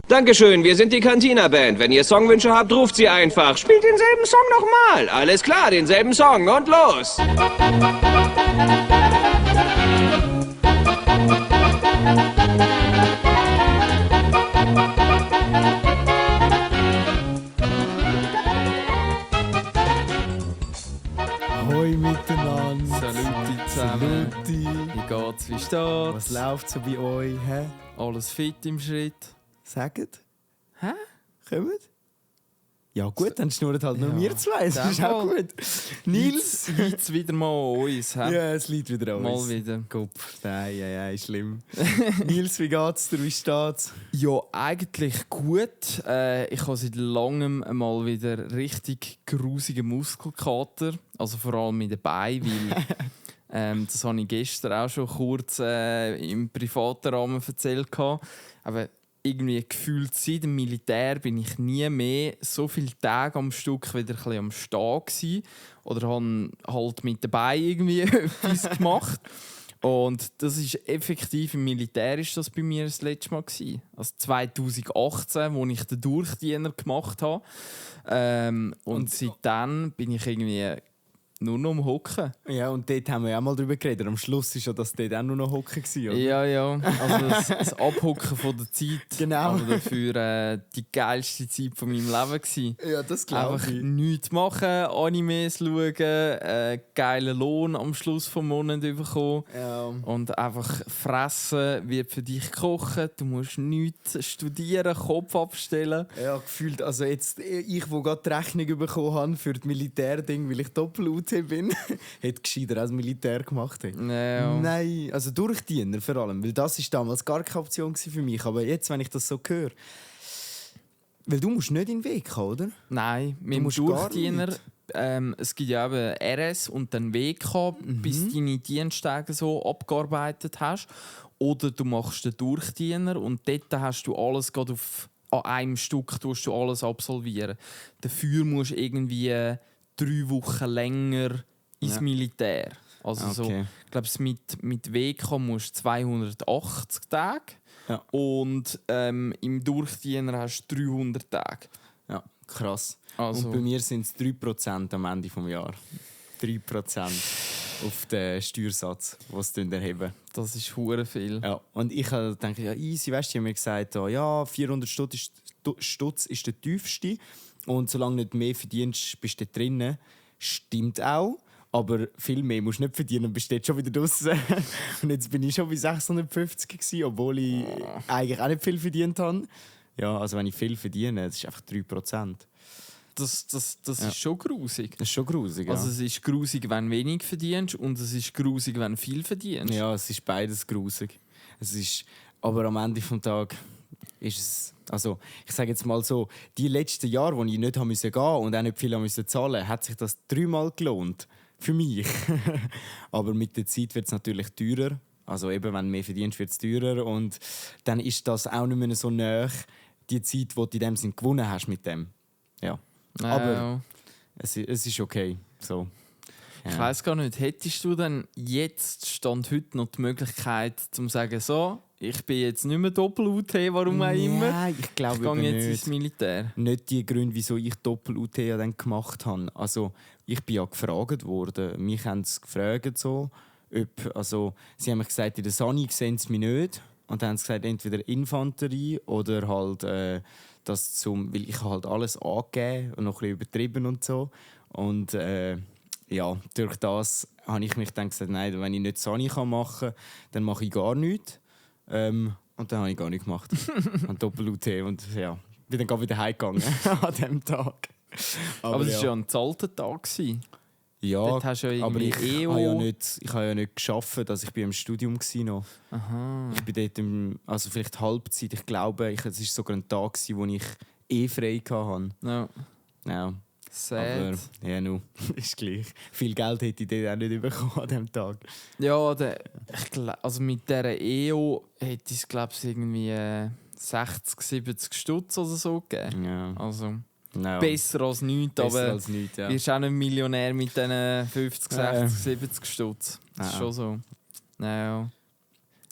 Dankeschön, wir sind die Cantina-Band. Wenn ihr Songwünsche habt, ruft sie einfach. Spielt denselben Song nochmal. Alles klar, denselben Song und los. Hoi miteinander. Saluti zusammen. Saluti. Wie geht's, wie steht's? Was läuft so bei euch? Hä? Alles fit im Schritt? Sagt? Hä? Kommt? Ja gut, dann schnurren halt nur Ja, wir zwei. Das ist auch Fall. gut. Nils? Liegt's wieder mal an uns, hä? Ja, es liegt wieder an uns. Mal wieder. Kopf. Nein, schlimm. Nils, wie geht's dir? Wie steht's? Ja, eigentlich gut. Ich habe seit langem mal wieder richtig grusigen Muskelkater. Also vor allem in den Beinen, weil das habe ich gestern auch schon kurz im privaten Rahmen erzählt. Aber irgendwie gefühlt seit dem Militär bin ich nie mehr so viele Tage am Stück wieder ein bisschen am Stehen gewesen. Oder habe halt mit dabei irgendwie etwas gemacht. Und das ist effektiv im Militär ist das bei mir das letzte Mal gewesen. Also 2018, wo ich den Durchdiener gemacht habe. Und seitdem bin ich irgendwie nur noch am Hocken. Ja, und dort haben wir ja auch mal drüber geredet. Am Schluss war ja das dort auch nur noch Hocken gewesen, oder? Ja. Also das Abhocken von der Zeit. Genau. Aber dafür die geilste Zeit von meinem Leben gewesen. Ja, das glaube Einfach ich. nichts machen, Animes schauen, geilen Lohn am Schluss des Monats bekommen. Ja. Und einfach fressen, wird für dich kochen. Du musst nichts studieren, Kopf abstellen. Ja, gefühlt. Also jetzt, ich, wo gerade die Rechnung bekommen habe für das Militärding, weil ich Doppel-UT bin, hätte gescheiter als Militär gemacht. Ja. Nein, also Durchdiener vor allem, weil das ist damals gar keine Option für mich. Aber jetzt, wenn ich das so höre, weil du musst nicht in den Weg haben, oder? Nein, mit dem musst gar Durchdiener. nicht. Es gibt ja eben RS und dann WK, bis du deine Diensttage so abgearbeitet hast. Oder du machst den Durchdiener und dort hast du alles gerade an einem Stück tust du alles absolvieren. Dafür musst du irgendwie 3 Wochen länger ins Militär. Also so, Okay. ich glaube, mit WK musst du 280 Tage. Ja. Und im Durchdiener hast du 300 Tage. Ja, krass. Also, Und bei mir sind es 3% am Ende des Jahres. 3% auf den Steuersatz, den sie erheben. das ist hure viel. Ja. Und ich denke, ja, easy, weißt du, die haben mir gesagt, ja, 400 Stutz ist der tiefste. Und solange du nicht mehr verdienst, bist du drinnen. Stimmt auch. Aber viel mehr musst du nicht verdienen, bist du schon wieder draussen. Und jetzt bin ich schon bei 650 gewesen, obwohl ich eigentlich auch nicht viel verdient habe. Ja, also wenn ich viel verdiene, das ist einfach 3%. Das ist schon grusig. Das ist schon grusig, ja. Also es ist grusig, wenn du wenig verdienst und es ist grusig, wenn du viel verdienst. Ja, es ist beides grusig. Aber am Ende des Tages ist es... Also, ich sage jetzt mal so, die letzten Jahre, wo ich nicht gehen musste und auch nicht viel zahlen musste, hat sich das 3-mal gelohnt. Für mich. Aber mit der Zeit wird es natürlich teurer. Also eben, wenn du mehr verdienst, wird es teurer. Und dann ist das auch nicht mehr so nahe, die Zeit, die du in dem Sinn gewonnen hast mit dem. Ja. Aber es ist okay. So. Ja. Ich weiss gar nicht, hättest du denn jetzt, Stand heute, noch die Möglichkeit, zu sagen, so, ich bin jetzt nicht mehr Doppel-UT, warum auch immer. Nein, ich glaube Ich gehe jetzt nicht. ins Militär. Nicht die Gründe, wieso ich Doppel-UT dann gemacht habe. Also, ich bin ja gefragt worden. Mich haben sie gefragt, so, sie haben mir gesagt, in der Sani sehen sie mich nicht. Und dann haben sie gesagt, entweder Infanterie oder halt weil ich halt alles angegeben und noch ein bisschen übertrieben und so. Und ja, durch das habe ich mich dann gesagt, nein, wenn ich nicht Sani machen kann, dann mache ich gar nichts. Und dann habe ich gar nichts gemacht. An Doppel-UT und ja, bin dann wieder heimgegangen an diesem Tag. Aber es war ja ein zahlter Tag. Ja, Dort hast du ja aber ich irgendwie habe ja nicht gearbeitet, dass ich im Studium war noch. Aha. Ich bin dort also vielleicht Halbzeit. Ich glaube, es war sogar ein Tag, wo ich frei hatte. Ja. Ja. Sad. Aber ja, nu, ist gleich. Viel Geld hätte ich dort auch nicht bekommen an diesem Tag. Ja, also mit dieser EO hätte es, glaube ich, irgendwie 60, 70 Stutz oder so gegeben. Ja. Also No. besser als nichts, Besser aber als nichts, ja. wirst auch nicht Millionär mit diesen 50, 60, 70 Stutz. Das ist schon so. Naja.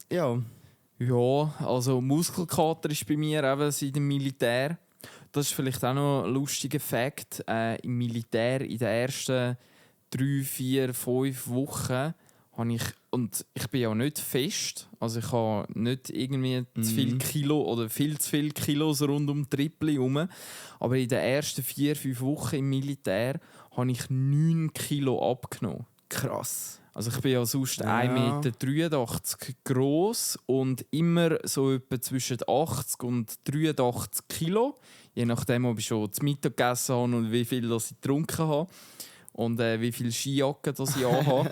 Ja. Ja, also Muskelkater ist bei mir eben seit dem Militär. Das ist vielleicht auch noch ein lustiger Fakt. Im Militär in den ersten 3, 4, 5 Wochen habe ich, und ich bin ja nicht fest, also ich habe nicht irgendwie zu viel Kilo oder viel zu viele Kilos rund um Tripli herum, aber in den ersten 4, 5 Wochen im Militär habe ich 9 Kilo abgenommen. Krass. Also ich bin ja sonst Ja. 1,83 Meter gross und immer so etwa zwischen 80 und 83 Kilo. Je nachdem, ob ich schon zu Mittag gegessen habe und wie viel das ich getrunken habe. Und wie viele Skijacken das ich anhabe.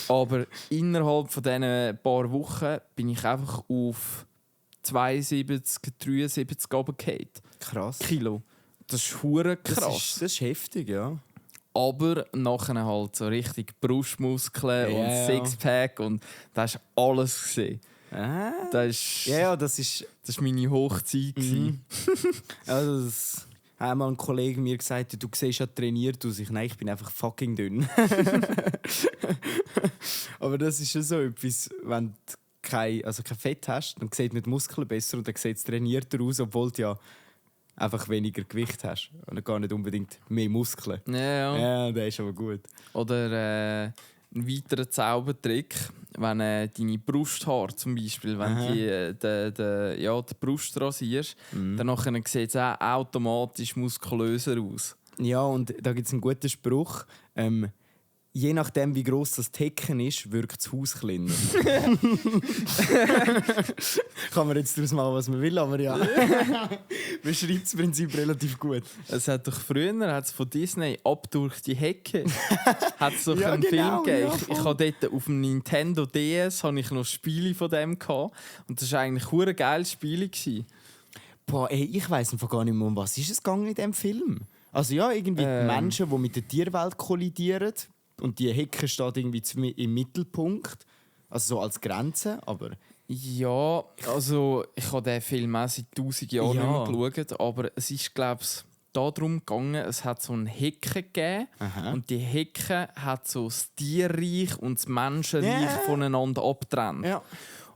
Aber innerhalb von diesen paar Wochen bin ich einfach auf 72, 73 runtergefallen. Krass. Kilo. Das ist hure krass. Das ist heftig, ja. Aber nachher halt so richtig Brustmuskeln Ja, und ja. Sixpack und das ist alles gesehen. Das ist, Ja, das ist... das ist meine Hochzeit. gewesen. Also das hat einmal ein Kollege mir gesagt, du siehst ja trainiert aus. Nein, ich bin einfach fucking dünn. Aber das ist schon so etwas, wenn du kein Fett hast, dann sieht nicht die Muskeln besser und dann sieht es trainierter aus, obwohl du ja einfach weniger Gewicht hast. Und gar nicht unbedingt mehr Muskeln. Ja. Ja, der ist aber gut. Oder ein weiterer Zaubertrick, wenn deine Brusthaare zum Beispiel, wenn du die Brust rasierst, dann sieht es auch automatisch muskulöser aus. Ja, und da gibt es einen guten Spruch. Je nachdem, wie gross das Hecken ist, wirkt das Haus kleiner. Kann man jetzt daraus machen, was man will, aber ja. Beschreibt das Prinzip relativ gut. Es hat doch früher von Disney «Ab durch die Hecke» hat's doch Ja, einen genau, Film gegeben. ja, Ich voll. habe dort auf dem Nintendo DS habe ich noch Spiele von dem gehabt. Und das war eigentlich ein geiles Spiel gewesen. Boah, ey, ich weiss einfach gar nicht mehr, um was ist es gegangen in diesem Film. Also ja, irgendwie die Menschen, die mit der Tierwelt kollidieren. Und die Hecke steht irgendwie im Mittelpunkt. Also so als Grenze, aber... Ja, also ich habe den Film auch seit 1000 Jahren Ja. nicht mehr geschaut, aber es ist, glaube ich, darum gegangen, es hat so eine Hecke gegeben und die Hecke hat so das Tierreich und das Menschenreich voneinander abgetrennt. Ja.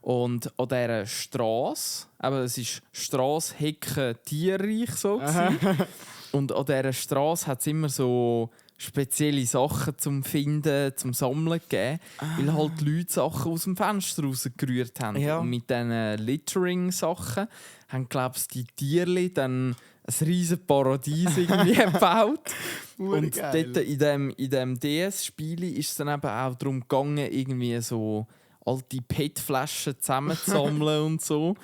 Und an dieser Straße, aber es ist Straße, Hecke, Tierreich so gewesen. Und an dieser Straße hat es immer so spezielle Sachen zum Finden, zum Sammeln gegeben, weil halt die Leute Sachen aus dem Fenster rausgerührt haben. Ja. Und mit diesen Littering-Sachen haben, glaube ich, die Tierli dann ein riesen Paradies irgendwie gebaut. Und Urgeil. dort in dem DS-Spiel ist es dann eben auch darum gegangen, irgendwie so alte PET-Flaschen zusammenzusammeln und so.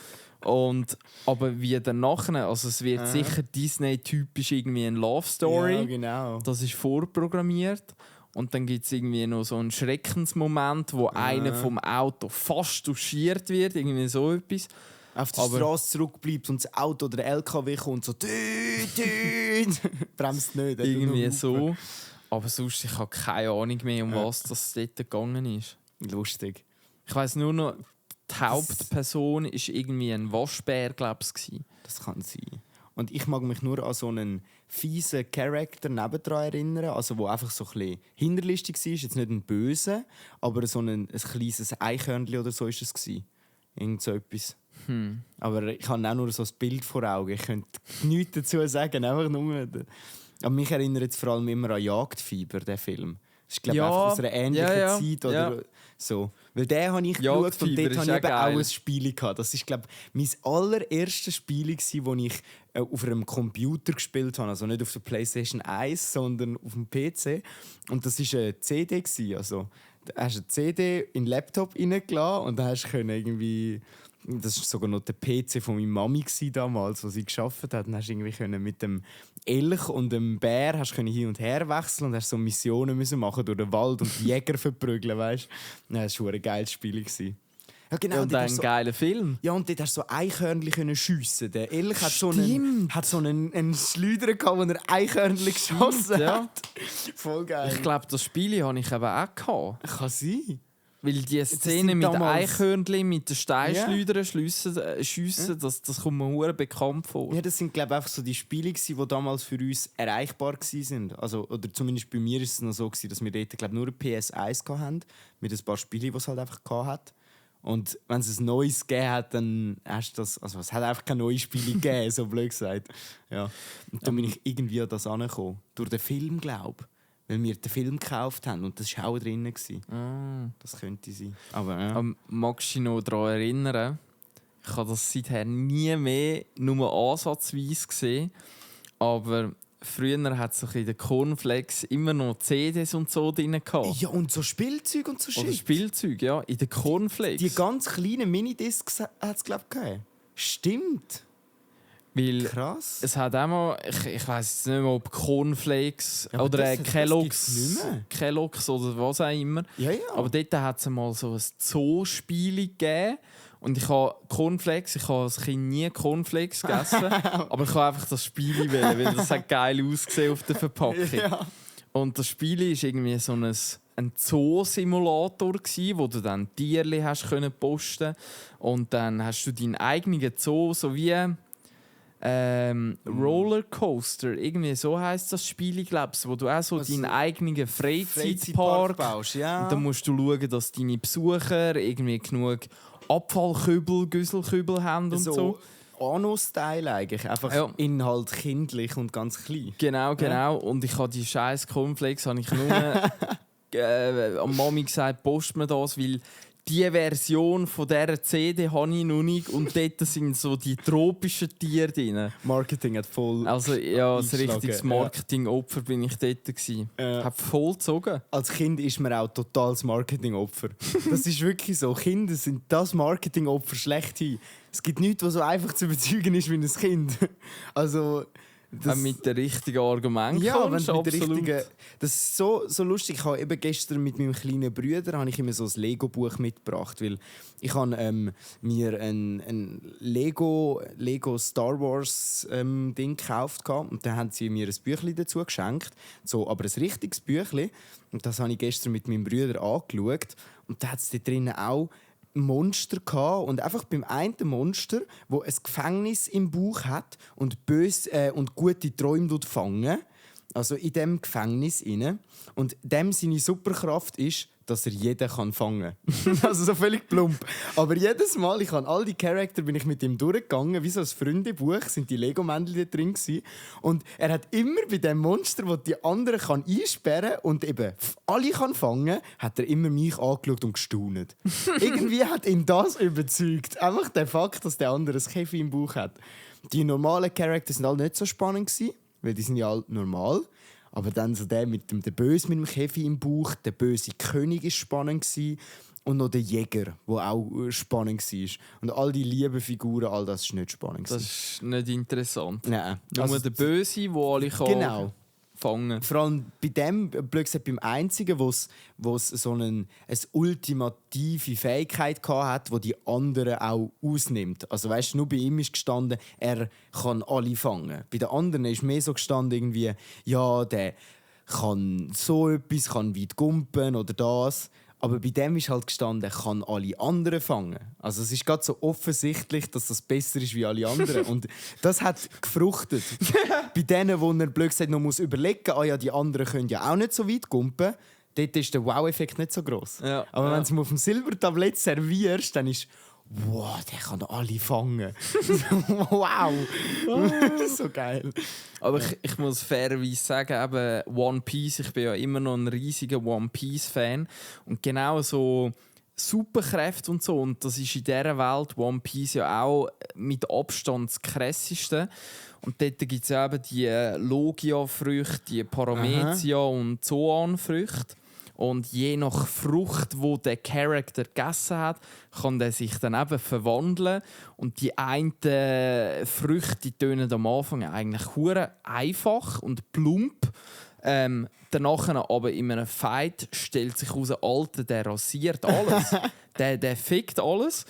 Aber wie dann nachher, also es wird sicher Disney-typisch irgendwie eine Love Story. Ja, genau. Das ist vorprogrammiert. Und dann gibt es irgendwie noch so einen Schreckensmoment, wo einer vom Auto fast touchiert wird, irgendwie so etwas. Auf der Straße zurückbleibt und das Auto oder der LKW kommt so «Tüt!» bremst nicht. er tut Irgendwie nur so. Aber sonst, ich habe keine Ahnung mehr, um was das dort gegangen ist. Lustig. Ich weiss nur noch, die Hauptperson ist irgendwie ein Waschbär, glaube ich. Das kann sein. Und ich mag mich nur an so einen fiesen Charakter nebendran erinnern, also wo einfach so ein bisschen hinterlistig war. Jetzt nicht ein Böse, aber so ein kleines Eichhörnchen oder so war es. Irgend so etwas. Aber ich habe auch nur so ein Bild vor Augen. Ich könnte nichts dazu sagen, einfach nur... Aber mich erinnert es vor allem immer an Jagdfieber, der Film. Das ist, glaube ich, Ja, einfach aus einer ähnlichen ja, Zeit. Oder so. Weil den habe ich geschaut und Jagdfieber dort ist habe ich auch eben auch geil. ein Spiel gehabt. Das war, glaube ich, mein allererstes Spiel, das ich auf einem Computer gespielt habe. Also nicht auf der PlayStation 1, sondern auf dem PC. Und das war eine CD. Also, da hast du eine CD in den Laptop reingeladen und dann hast du irgendwie... Das war sogar noch der PC von meiner Mami damals, wo sie gearbeitet hat. Dann hast du irgendwie mit dem Elch und dem Bär hast hin und her wechseln und hast so Missionen müssen machen durch den Wald und die Jäger verprügeln, weißt? Das war ein geiles Spiel. Ja, genau. Und ein geiler Film. Ja, und dort hast du so Eichhörnchen schiessen. Der Elch hat so einen Schleuder gehabt, wo er Eichhörnchen geschossen hat. Voll geil. Ich glaube, das Spiel habe ich eben auch gehabt. Kann sein. Weil die Szene mit Eichhörnchen, mit den Steinschleudern schiessen, das kommt mir verdammt bekannt vor. Ja, das sind, glaube ich, einfach so die Spiele, die damals für uns erreichbar waren. Also, oder zumindest bei mir war es noch so, dass wir dort, glaube ich, nur eine PS1 hatten, mit ein paar Spielen, die es halt einfach hatte. Und wenn es ein neues gegeben hat, dann hast du das... Also es hat einfach keine neuen Spiele gegeben, so blöd gesagt. Ja. Und dann bin ich irgendwie an das angekommen. Durch den Film, glaube ich. Weil wir den Film gekauft haben und das war auch drin. Das könnte sein. Aber ja. Magst du dich noch daran erinnern? Ich habe das seither nie mehr nur ansatzweise gesehen. Aber früher hat es in den Cornflakes immer noch CDs und so drin gehabt. Ja, und so Spielzeug und so Shit. Oder Spielzeug, ja. In den Cornflakes. Die ganz kleinen Minidiscs hat es, glaube ich, gegeben. Stimmt. Weil krass. Es hat auch mal, ich weiss nicht mehr, ob Cornflakes oder Kellogg's oder was auch immer. Ja. Aber dort hat es mal so ein Zoospiel gegeben. Und ich habe Cornflakes, ich habe als Kind nie Cornflakes gegessen. Aber ich habe einfach das Spiel wählen, weil das hat geil ausgesehen auf der Verpackung. Ja. Und das Spiel war irgendwie so ein Zoo-Simulator, wo du dann Tierchen hast posten. Und dann hast du deinen eigenen Zoo, so wie Rollercoaster, irgendwie so heisst das Spiel, glaubst, wo du auch so deinen eigenen Freizeitpark baust. Ja. Und dann musst du schauen, dass deine Besucher irgendwie genug Abfallkübel, Güsselkübel haben und so. Anno-Style eigentlich, einfach Inhalt kindlich und ganz klein. Genau. Ja. Und ich habe die scheiß Cornflakes habe ich nur an Mami gesagt, post mir das, weil die Version von dieser CD habe ich noch nicht und dort sind so die tropischen Tiere drin. Marketing hat voll. Also ja, ein richtiges Marketingopfer bin ich dort gewesen. Hat voll gezogen. Als Kind ist man auch total das Marketingopfer. Das ist wirklich so. Kinder sind das Marketingopfer schlechthin. Es gibt nichts, was so einfach zu überzeugen ist wie ein Kind. Also... mit den richtigen Argumenten. Ja, wenn mit der richtigen. Das ist so lustig. Ich habe eben gestern mit meinem kleinen Bruder habe ich immer so ein Lego-Buch mitgebracht, weil ich habe mir ein Lego Star Wars Ding gekauft und dann haben sie mir ein Büchlein dazu geschenkt, so, aber ein richtiges Büchlein. Und das habe ich gestern mit meinem Bruder angeschaut und da hat es da drinnen auch Monster gehabt. Und einfach beim einen Monster, wo ein Gefängnis im Bauch hat und böse und gute Träume fangen, also in dem Gefängnis inne. Und dem seine Superkraft ist, dass er jeden fangen kann. Also so völlig plump. Aber jedes Mal, ich habe all die Charakter bin ich mit ihm durchgegangen, wie so ein Freundebuch, sind die Lego-Männchen drin gewesen. Und er hat immer bei dem Monster, wo die anderen einsperren kann und eben alle fangen kann, hat er immer mich angeschaut und gestaunt. Irgendwie hat ihn das überzeugt. Einfach der Fakt, dass der andere ein Käfig im Bauch hat. Die normalen Charakter sind alle nicht so spannend gewesen, weil die sind ja alle normal. Aber dann so der mit dem Böse mit dem Käfig im Bauch, der böse König war spannend gewesen. Und noch der Jäger, der auch spannend war. Und all die lieben Figuren, all das ist nicht spannend. Das ist nicht interessant. Nein. Nur also, der Böse, der alle fangen kann. Vor allem bei dem, blöd gesagt, beim Einzigen, wo es so eine ultimative Fähigkeit hat, die die anderen auch ausnimmt. Also weißt, nur bei ihm ist gestanden, er kann alle fangen. Bei den anderen ist mehr so gestanden, irgendwie, ja, der kann so etwas, kann weit gumpen oder das. Aber bei dem ist halt gestanden, er kann alle anderen fangen. Also es ist gerade so offensichtlich, dass das besser ist wie alle anderen. Und das hat gefruchtet. Bei denen, wo er blöd gesagt noch muss überlegen, ja, die anderen können ja auch nicht so weit gumpen, dort ist der Wow-Effekt nicht so gross. Ja, aber wenn du ihn auf dem Silbertablett servierst, dann ist wow, der kann alle fangen. Wow! So geil. Aber ich muss fairerweise sagen, eben One Piece, ich bin ja immer noch ein riesiger One Piece-Fan. Und genau so Superkräfte und so, und das ist in dieser Welt One Piece ja auch mit Abstand das Krasseste. Und dort gibt es ja eben die Logia-Früchte, die Paramecia und Zoan-Früchte. Und je nach Frucht, wo der Charakter gegessen hat, kann der sich dann eben verwandeln. Und die einen Früchte, die tönen am Anfang eigentlich hure einfach und plump. Danach aber in einem Fight stellt sich heraus, Alter, der rasiert alles. der fickt alles.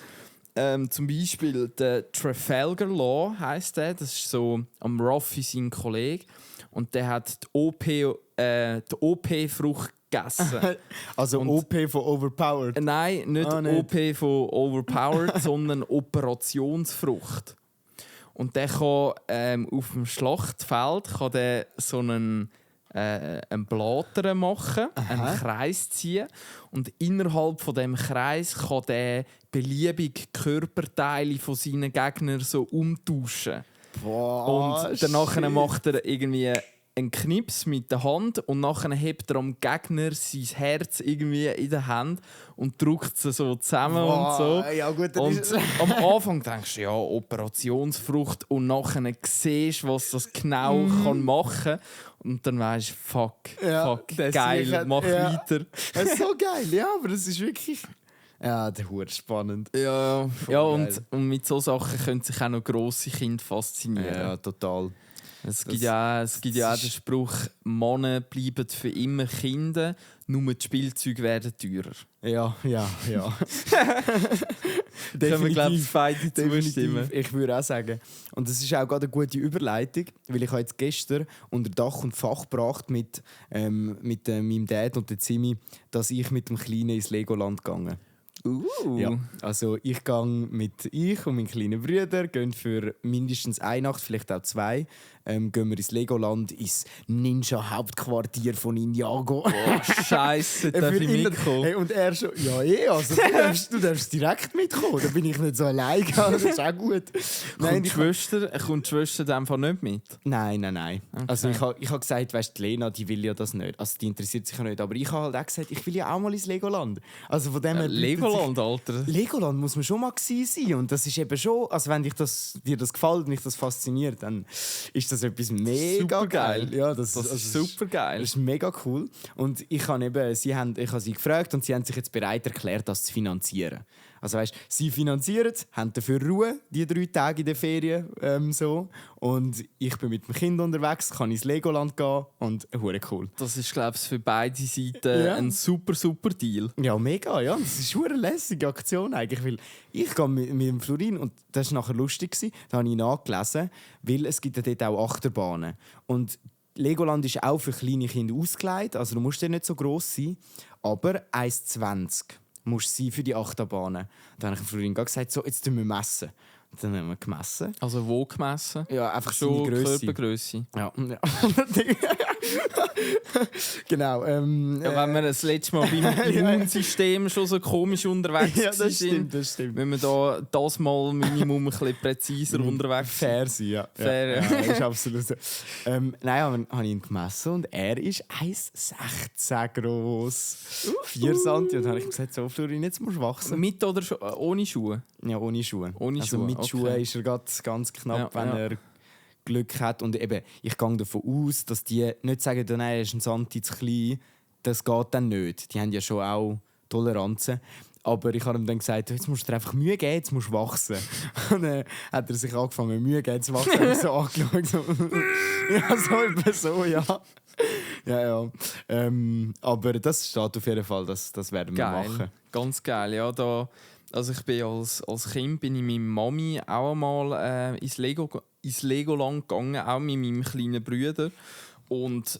Zum Beispiel der Trafalgar Law heisst der. Das ist so am Ruffy sein Kollege. Und der hat die OP-Frucht gegessen. Also und, OP von Overpowered? Nein, nicht OP von Overpowered, sondern Operationsfrucht. Und der kann auf dem Schlachtfeld kann der so einen Blatter machen, einen Kreis ziehen. Und innerhalb von dem Kreis kann der beliebig Körperteile von seinen Gegnern so umtauschen. Boah, und danach macht er irgendwie einen Knips mit der Hand und nachher hebt er am Gegner sein Herz irgendwie in der Hand und drückt es so zusammen und so. Ja, gut, und am Anfang denkst du, ja, Operationsfrucht und nachher siehst du, was das genau kann machen. Und dann weisst du, fuck, geil, mach weiter. Das ist so geil, ja, aber das ist wirklich... Ja, der Hut spannend. Ja, und mit solchen Sachen können sich auch noch grosse Kinder faszinieren. Ja, total. Es gibt ja auch den Spruch, Männer bleiben für immer Kinder, nur die Spielzeuge werden teurer. Ja. Können wir, glaube ich, beide zustimmen. Ich würde auch sagen. Und das ist auch gerade eine gute Überleitung, weil ich habe jetzt gestern unter Dach und Fach gebracht mit meinem Dad und der Zimi, dass ich mit dem Kleinen ins Legoland gegangen. Ja, also ich und mein kleiner Bruder gehen für mindestens eine Nacht, vielleicht auch 2, gehen wir ins Legoland, ins Ninja-Hauptquartier von Ninjago. Oh, Scheiße, darf ich mitkommen? Hey, und er schon, also du darfst direkt mitkommen, da bin ich nicht so allein, das ist auch gut. Kommt die Schwester einfach nicht mit? Nein. Okay. Also ich habe gesagt, weißt, die Lena, die will ja das nicht, also die interessiert sich ja nicht, aber ich habe halt auch gesagt, ich will ja auch mal ins Legoland. Also von dem her Legoland, Alter. Legoland muss man schon mal gewesen sein und das ist eben schon, also wenn dir das gefällt und dich das fasziniert, dann ist das etwas mega geil. Ja, das ist super geil. Das ist mega cool. Und ich habe sie gefragt und sie haben sich jetzt bereit erklärt, das zu finanzieren. Also weißt, sie finanzieren es, haben dafür Ruhe, die 3 Tage in der Ferien so. Und ich bin mit dem Kind unterwegs, kann ins Legoland gehen und hure cool. Das ist, glaube ich, für beide Seiten ein super Deal. Ja, mega, ja. Das ist eine lässige Aktion eigentlich, weil ich gehe mit dem Florin und das war nachher lustig, da habe ich nachgelesen, weil es gibt ja dort auch Achterbahnen. Und Legoland ist auch für kleine Kinder ausgelegt, also du musst ja nicht so gross sein, aber 1,20 musst du sein für die Achterbahnen. Dann habe ich dem Florin gesagt, so, jetzt messen wir messen. Und dann haben wir gemessen. Also wo gemessen? Ja, einfach so seine Grösse. Körpergrösse. Ja. Genau. Wenn wir das letzte Mal beim Immunsystem schon so komisch unterwegs ja, das stimmt. Wenn wir da das mal Minimum ein bisschen präziser unterwegs sind. Fair sein, ja. Fair, ja. Ist absolut so. Nein, habe ich ihn gemessen und er ist 1,16 groß. 4 cm. Und dann habe ich gesagt, so Florin, jetzt musst du wachsen. Mit oder ohne Schuhe? Ja, ohne Schuhe. Also mit Schuhen ist er ganz knapp, wenn er Glück hat. Und eben, ich gehe davon aus, dass die nicht sagen, nein, er ist ein Santi zu klein. Das geht dann nicht. Die haben ja schon auch Toleranzen. Aber ich habe ihm dann gesagt, jetzt musst du dir einfach Mühe geben, jetzt musst du wachsen. Und dann hat er sich angefangen, Mühe geben zu wachsen. Und so angeschaut. So. Ja, so etwa so, ja. Ja. Aber das steht auf jeden Fall, das werden wir machen. Ganz geil, ja. Also ich bin als Kind bin ich mit meiner Mami auch einmal ins Legoland gegangen, auch mit meinem kleinen Bruder. Und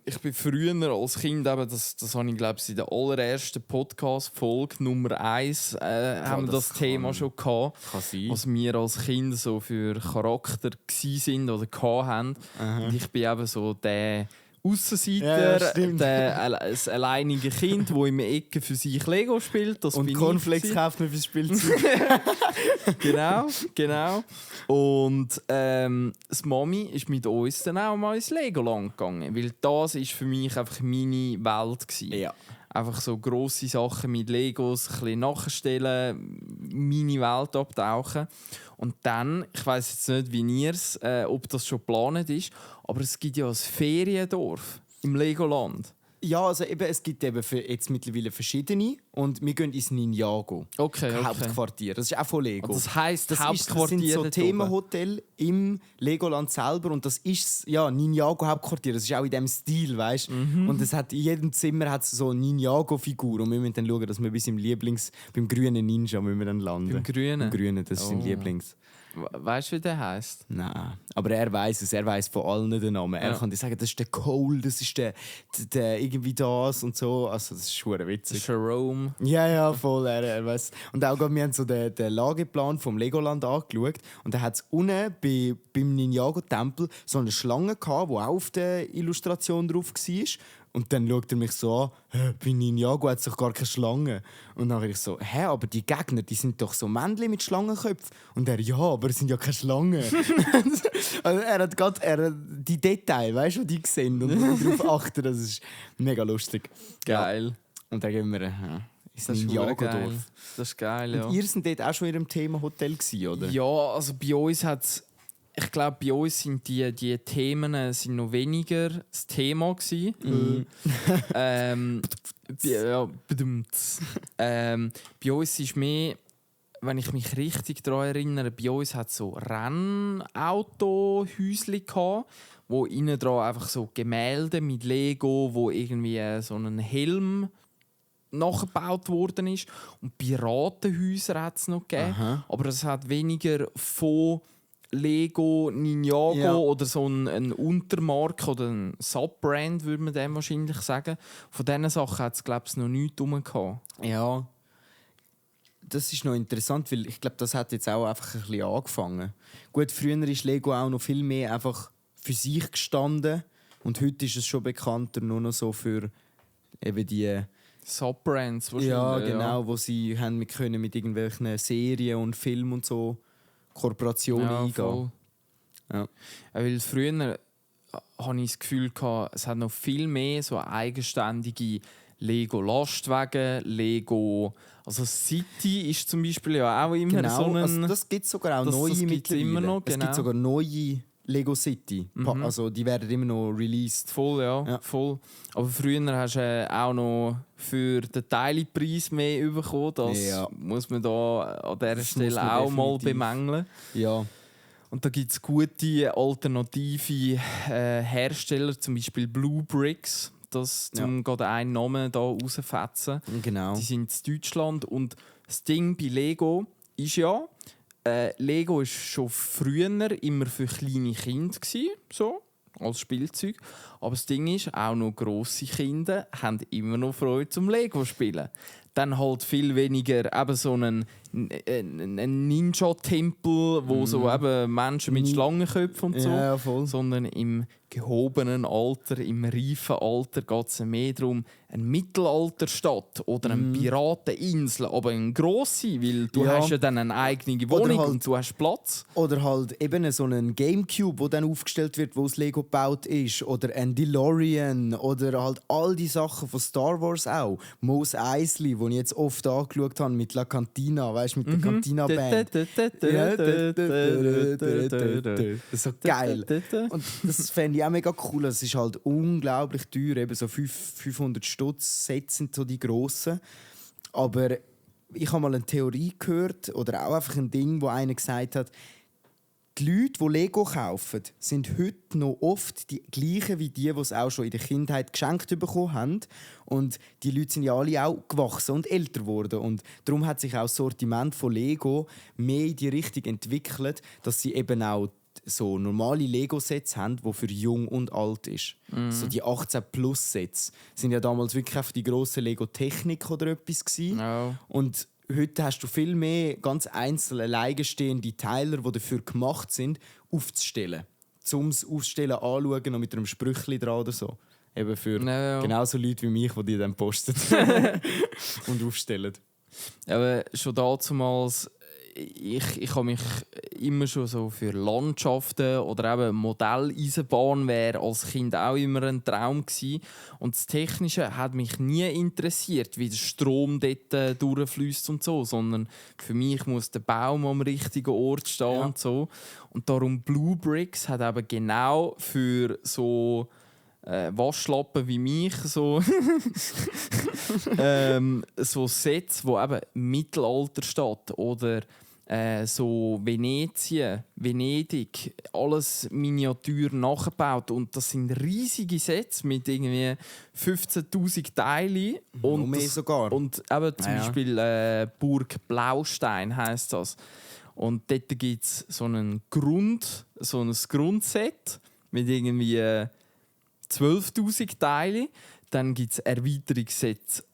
ich bin früher als Kind, eben, das habe ich glaube ich in der allerersten Podcast-Folge Nummer 1 haben wir das Thema schon gehabt, was wir als Kind so für Charakter sind oder hatten. Und ich bin eben so der Aussenseiter, das alleinige Kind, das in der Ecke für sich Lego spielt. Das und Cornflakes kauft man fürs Spielzeug. Genau. Und das Mami ist mit uns dann auch mal ins Legoland gegangen, weil das ist für mich einfach meine Welt gewesen. Ja. Einfach so grosse Sachen mit Legos, ein bisschen nachstellen, meine Welt abtauchen. Und dann, ich weiss jetzt nicht, wie ob das schon geplant ist, aber es gibt ja ein Feriendorf im Legoland. Ja, also eben, es gibt eben jetzt mittlerweile verschiedene und wir gehen ins Ninjago. Okay. Hauptquartier. Das ist auch von Lego. Also das heisst, das Hauptquartier sind so dort Themenhotel im Legoland selber und das ist ja Ninjago Hauptquartier. Das ist auch in dem Stil, weißt? Und es hat in jedem Zimmer hat so eine Ninjago-Figur und wir müssen dann schauen, dass wir bis beim grünen Ninja müssen wir dann landen. Beim Grünen? Beim Grünen, das ist sein Lieblings. Weißt du, wie der heisst? Nein, aber er weiß es. Er weiß von allen den Namen. Er kann dir sagen, das ist der Cole, das ist der irgendwie das und so. Also das ist schon witzig. Jerome. Ja, voll. Er weiß. Und auch wir haben so den Lageplan vom Legoland angeschaut und da hat es unten beim Ninjago-Tempel so eine Schlange gehabt, die auch auf der Illustration drauf war. Und dann schaut er mich so an, bei Ninjago hat es doch gar keine Schlange. Und dann habe ich so, aber die Gegner, die sind doch so Männchen mit Schlangenköpfen. Und er, ja, aber es sind ja keine Schlangen. Also er hat gerade die Details, weißt du, die sehen und darauf achten, das ist mega lustig. Geil. Ja. Und dann gehen wir ins Das ist Ninjago-Dorf. Das ist geil, ja. Und ihr seid dort auch schon in ihrem Thema-Hotel gewesen, oder? Ja, also bei uns hat es... Ich glaube, bei uns sind die Themen sind noch weniger das Thema gewesen. Bei uns ist mehr, wenn ich mich richtig daran erinnere, bei uns hat es so Rennauto-Häuschen gehabt, wo innen dran einfach so Gemälde mit Lego, wo irgendwie so einen Helm nachgebaut worden ist. Und Piratenhäuser hat es noch gegeben. Aha. Aber es hat weniger von Lego, Ninjago oder so ein Untermarke oder ein Subbrand, würde man dem wahrscheinlich sagen. Von diesen Sachen hat es, glaube ich, noch nichts herum. Ja. Das ist noch interessant, weil ich glaube, das hat jetzt auch einfach ein bisschen angefangen. Gut, früher ist Lego auch noch viel mehr einfach für sich gestanden und heute ist es schon bekannter nur noch so für eben die Subbrands wahrscheinlich. Ja, genau, wo sie haben mit können mit irgendwelchen Serien und Filmen und so Kooperationen eingehen. Voll. Ja. Weil früher hatte ich das Gefühl, es hat noch viel mehr so eigenständige Lego-Lastwagen, Lego... Also City ist zum Beispiel ja auch immer genau, so ein... also das gibt es sogar auch neue mittlerweile. Immer noch, Es gibt sogar neue Lego City. Also die werden immer noch released. Voll, ja. Voll. Aber früher hast du auch noch für den Teilepreis mehr bekommen. Das muss man da an dieser Stelle auch mal bemängeln. Ja. Und da gibt es gute alternative Hersteller, zum Beispiel Blue Bricks. Das gerade einen Namen hier rausfetzen. Genau. Die sind in Deutschland. Und das Ding bei Lego ist ja, Lego war schon früher immer für kleine Kinder so als Spielzeug. Aber das Ding ist, auch noch grosse Kinder haben immer noch Freude zum Lego spielen. Dann halt viel weniger eben so ein Ninja-Tempel, wo so eben Menschen mit Schlangenköpfen und so, voll. sondern im gehobenen Alter, im reifen Alter geht es mehr darum, eine Mittelalterstadt oder eine Pirateninsel, aber eine grosse, weil du hast ja dann eine eigene Wohnung halt, und du hast Platz. Oder halt eben so einen Gamecube, der dann aufgestellt wird, wo das Lego gebaut ist, oder ein DeLorean oder halt all die Sachen von Star Wars auch. Mos Eisley, wo ich jetzt oft angeschaut habe mit La Cantina, weißt du, mit der Cantina-Band. Das ist so geil. Und das fände ich auch mega cool. Es ist halt unglaublich teuer, eben so 500 Stutz Sets sind so die grossen. Aber ich habe mal eine Theorie gehört, oder auch einfach ein Ding, wo einer gesagt hat, die Leute, die Lego kaufen, sind heute noch oft die gleichen wie die es auch schon in der Kindheit geschenkt bekommen haben. Und die Leute sind ja alle auch gewachsen und älter geworden. Und darum hat sich auch das Sortiment von Lego mehr in die Richtung entwickelt, dass sie eben auch so normale Lego-Sets haben, die für jung und alt ist. So die 18-Plus-Sets sind ja damals wirklich auf die grosse Lego-Technik oder etwas gewesen. No. Und heute hast du viel mehr ganz einzelne, alleinstehende Teile, die dafür gemacht sind, aufzustellen. Zum Aufstellen anschauen und mit einem Sprüchli dran oder so. Eben für genauso Leute wie mich, die die dann posten und aufstellen. Aber schon damals, ich habe mich immer schon so für Landschaften oder eben Modelleisenbahn wäre als Kind auch immer ein Traum gewesen. Und das Technische hat mich nie interessiert, wie der Strom dort durchfließt und so, sondern für mich muss der Baum am richtigen Ort stehen und so. Und darum Blue Bricks hat eben genau für so Waschlappen wie mich, so, so Sets, wo eben Mittelalter steht oder so Venedig, alles Miniatur nachgebaut und das sind riesige Sets mit irgendwie 15'000 Teilen und Noch mehr sogar. Und eben zum Beispiel Burg Blaustein heisst das. Und dort gibt es so ein Grundset mit irgendwie 12'000 Teilen. Dann gibt es Erweiterungssets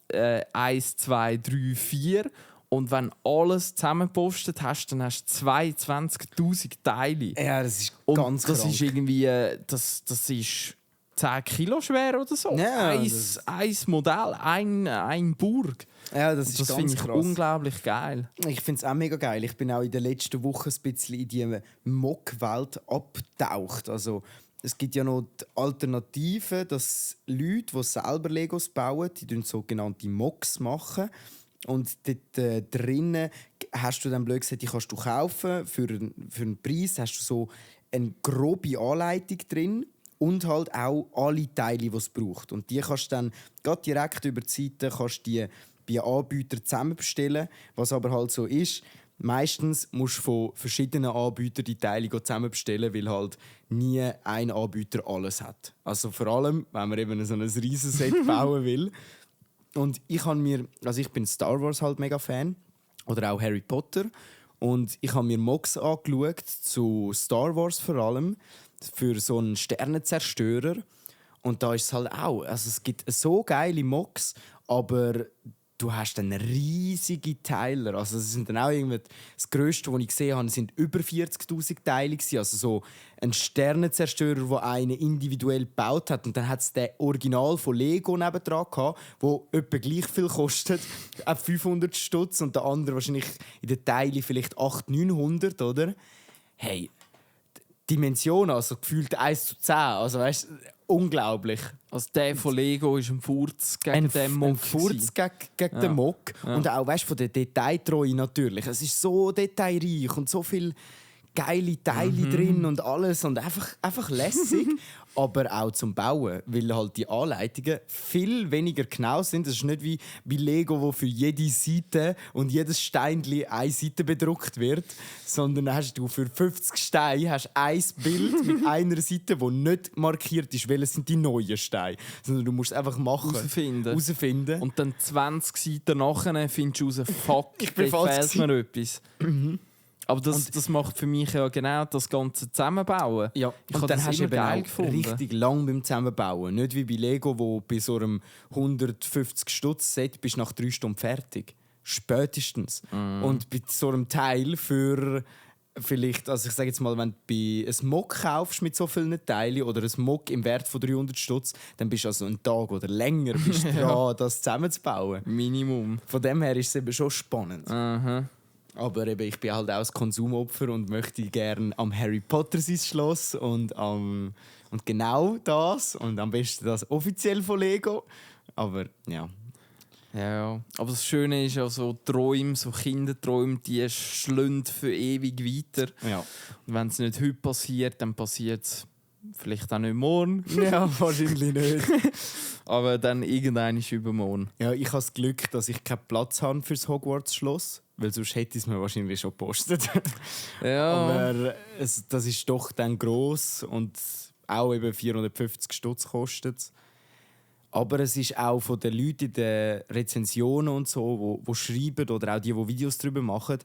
1, 2, 3, 4. Und wenn alles zusammenpostet hast, dann hast du 22'000 Teile. Ja, das ist Und ganz das krank. ist irgendwie das ist 10 Kilo schwer oder so. Ja, ein Modell, ein Burg. Ja, das ist Das ganz finde ich krass. unglaublich geil. Ich finde es auch mega geil. Ich bin auch in den letzten Wochen ein bisschen in die Mock-Welt abgetaucht. Also, es gibt ja noch die Alternative, dass Leute, die selber Legos bauen, die sogenannte Mocks machen. Und dort drinnen hast du dann blöd gesagt, die kannst du kaufen für einen Preis. Hast du so eine grobe Anleitung drin und halt auch alle Teile, die es braucht. Und die kannst du dann gerade direkt über die Seite die bei Anbietern zusammen bestellen. Was aber halt so ist, meistens musst du von verschiedenen Anbietern die Teile zusammen bestellen, weil halt nie ein Anbieter alles hat. Also vor allem, wenn man eben so ein riesen Set bauen will. Und ich bin Star Wars halt mega Fan oder auch Harry Potter und ich habe mir Mocks angeschaut zu Star Wars vor allem für so einen Sternenzerstörer und da ist es halt auch, also es gibt so geile Mocks, aber du hast dann riesige Teiler. Also das sind dann auch irgendwie das Grösste, was ich gesehen habe, sind über 40'000 Teile gewesen. Also so ein Sternenzerstörer, der einen individuell gebaut hat. Und dann hat es den Original von Lego nebendran gehabt, der etwa gleich viel kostet, auch 500 Stutz und der andere wahrscheinlich in den Teilen vielleicht 800, 900, oder? Hey, Dimensionen, also gefühlt 1:10. Also weißt, unglaublich. Also der von Lego ist ein Furz gegen den Mock. Ein Furz gegen den Mock. Ja. Und auch weißt, von der Detailtreue natürlich. Es ist so detailreich und so viel geile Teile drin und alles. Und einfach lässig. Aber auch zum Bauen, weil halt die Anleitungen viel weniger genau sind. Es ist nicht wie bei Lego, wo für jede Seite und jedes Steinchen eine Seite bedruckt wird, sondern hast du für 50 Steine hast ein Bild mit einer Seite, wo nicht markiert ist, welche sind die neuen Steine. Sondern du musst einfach machen. Herausfinden. Und dann 20 Seiten nachher findest du raus, fuck, Ich bin da falsch fehlt mir etwas. Aber das macht für mich ja genau das ganze Zusammenbauen. Ja, Ich habe und dann das hast du immer eben geil auch gefunden. richtig lang beim Zusammenbauen. Nicht wie bei Lego, wo bei so einem 150 Stutz Set bist du nach 3 Stunden fertig. Spätestens. Und bei so einem Teil für vielleicht, also ich sage jetzt mal, wenn du ein Mock kaufst mit so vielen Teilen oder ein Mock im Wert von 300 Stutz, dann bist du also einen Tag oder länger bist du dran, das zusammenzubauen. Minimum. Von dem her ist es eben schon spannend. Aha. Aber eben, ich bin halt auch ein Konsumopfer und möchte gerne am Harry Potter sein Schloss und genau das und am besten das offiziell von Lego. Aber ja. Ja, aber das Schöne ist ja so Träume, so Kinderträume, die schlünden für ewig weiter. Ja. Und wenn es nicht heute passiert, dann passiert es vielleicht auch nicht morgen. Ja, wahrscheinlich nicht. Aber dann irgendwann ist übermorgen. Ja, ich habe das Glück, dass ich keinen Platz habe für das Hogwarts-Schloss, weil sonst hätte ich es mir wahrscheinlich schon gepostet. Ja. Aber das ist doch dann gross und auch eben 450 Stutz kostet. Aber es ist auch von den Leuten in den Rezensionen und so, wo schreiben oder auch die Videos darüber machen,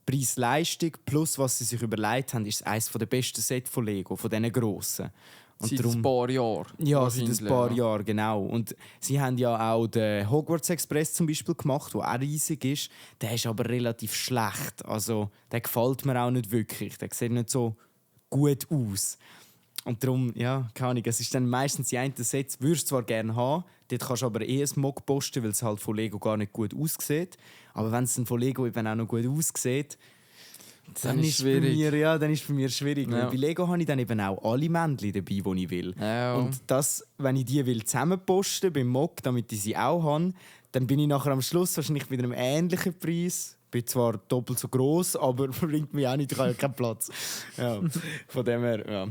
Preis-Leistung plus was sie sich überlegt haben, ist eines der besten Sets von Lego, von diesen grossen. Und Seit ein paar Jahren. Ja, seit ein paar Ja. Jahren, genau. Und sie haben ja auch den Hogwarts Express zum Beispiel gemacht, der auch riesig ist. Der ist aber relativ schlecht. Also, der gefällt mir auch nicht wirklich. Der sieht nicht so gut aus. Und darum, ja, keine Ahnung, es ist dann meistens die einen Sets, würdest du zwar gerne haben, dort kannst du aber ein Mock posten, weil es halt von Lego gar nicht gut aussieht. Aber wenn es dann von Lego eben auch noch gut aussieht, dann ist es bei mir schwierig. Ja. Weil bei Lego habe ich dann eben auch alle Männchen dabei, die ich will. Ja. Und das, wenn ich die will zusammenposten beim Mock, damit ich sie auch habe, dann bin ich nachher am Schluss wahrscheinlich mit einem ähnlichen Preis. Bin zwar doppelt so gross, aber bringt mich auch nicht, ich habe ja keinen Platz. Ja. Von dem her, ja.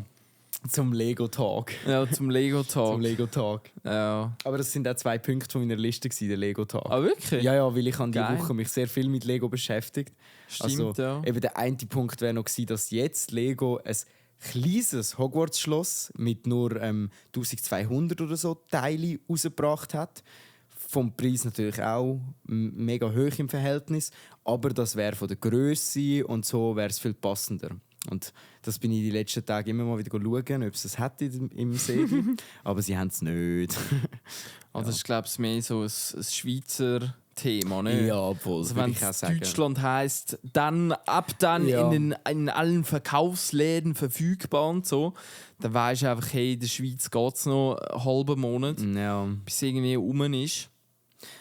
Zum Lego-Tag. Ja, zum Lego-Tag. Zum Lego-Tag. Ja. Aber das sind auch 2 Punkte von meiner Liste, der Lego-Tag. Ah, wirklich? Ja, weil ich an die Geil. Woche mich sehr viel mit Lego beschäftigt. Stimmt, ja. Eben der eine Punkt wäre noch gewesen, dass jetzt Lego ein kleines Hogwarts-Schloss mit nur 1200 oder so Teile rausgebracht hat. Vom Preis natürlich auch mega hoch im Verhältnis, aber das wäre von der Grösse und so wäre es viel passender. Und das bin ich die letzten Tage immer mal wieder schauen, ob es das hat im Sedi. Aber sie haben es nicht. Also das ist, glaube ich, mehr so ein Schweizer Thema, ne? Ja, obwohl, also würde wenn ich auch es sagen. Deutschland heisst, dann ab dann Ja. in allen Verkaufsläden verfügbar und so, dann weisst du einfach, hey, in der Schweiz geht es noch einen halben Monat, Ja. bis es irgendwie rum ist.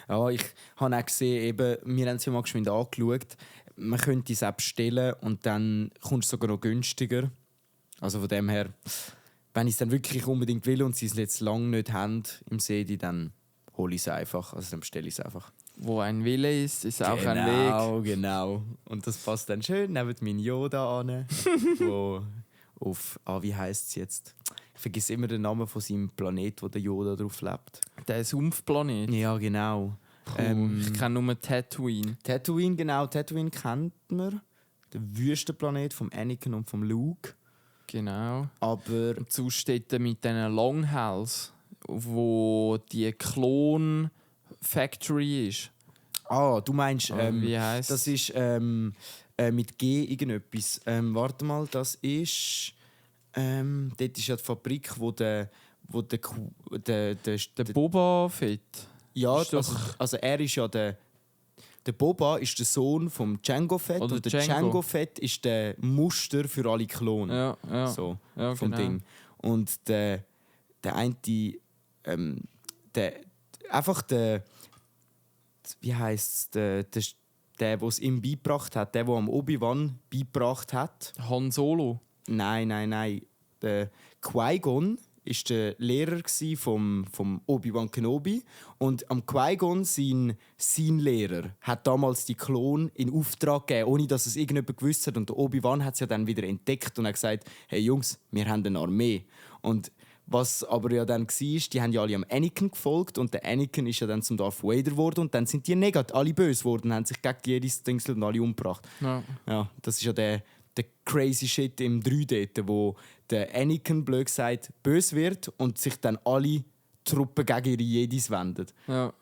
Ja, ich habe auch gesehen, eben, wir haben es ja mal geschwind angeschaut, man könnte es auch bestellen und dann kommt es sogar noch günstiger. Also von dem her, wenn ich es dann wirklich unbedingt will und sie es jetzt lange nicht haben im Sedi, dann hole ich es einfach, also dann bestelle ich es einfach. Wo ein Wille ist auch ein Weg. Genau. Und das passt dann schön neben meinen Yoda an, wo auf, wie heisst es jetzt? Ich vergesse immer den Namen von seinem Planet, wo der Yoda drauf lebt. Der Sumpfplanet. Ja, genau. Ich kenne nur Tatooine. Tatooine, genau. Tatooine kennt man. Der Wüstenplanet vom Anakin und vom Luke. Genau. Aber Und sonst steht er mit diesen Longhals, wo die Klon Factory ist. du meinst, wie heisst das ist mit G irgendetwas. Warte mal, das ist dort ist ja die Fabrik, wo der Boba Fett. ja, ist doch- also er ist ja der Boba ist der Sohn vom Jango Fett Oder und der Jango. Jango Fett ist der Muster für alle Klone. Ja. So, Ja, vom genau. Ding. Und der eine, einfach der, wie heisst der es ihm beigebracht hat, der am Obi-Wan beigebracht hat. Han Solo. Nein. Der Qui-Gon ist der Lehrer vom Obi-Wan Kenobi und am Qui-Gon sein Lehrer hat damals die Klon in Auftrag gegeben, ohne dass es irgendjemand gewusst hat. Und der Obi-Wan hat es ja dann wieder entdeckt und hat gesagt: Hey Jungs, wir haben eine Armee. Und was aber ja dann war, die haben ja alle am Anakin gefolgt und der Anakin ist ja dann zum Darth Vader geworden und dann sind die alle böse geworden und haben sich gegen jedes Dingsel und alle umgebracht. Ja. Ja, das ist ja der crazy Shit im 3D, wo der Anakin, blöd gesagt, böse wird und sich dann alle Truppen gegen ihre Jedis wenden. Ja.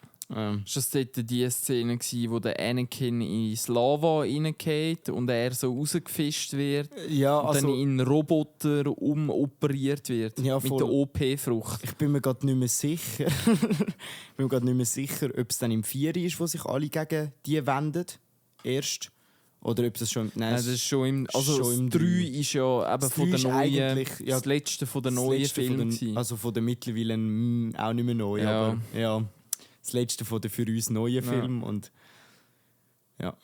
Ist das dort die Szene, wo der Anakin ins Lava reingeht und er so rausgefischt wird Ja, und dann in einen Roboter umoperiert wird Ja, mit voll. der OP-Frucht? ich bin mir gerade nicht mehr sicher. Ob es dann im 4 ist, wo sich alle gegen die wenden. Erst. Oder ob es schon. Nein, Nein, das ist schon im, also schon im das 3 ist ja eben Das von 3 der ist neuen, eigentlich, ja, das letzte von der das neuen letzte Filme. von also von der mittlerweile auch nicht mehr neu, Ja. aber ja, das letzte von der für uns neuen Film und ja.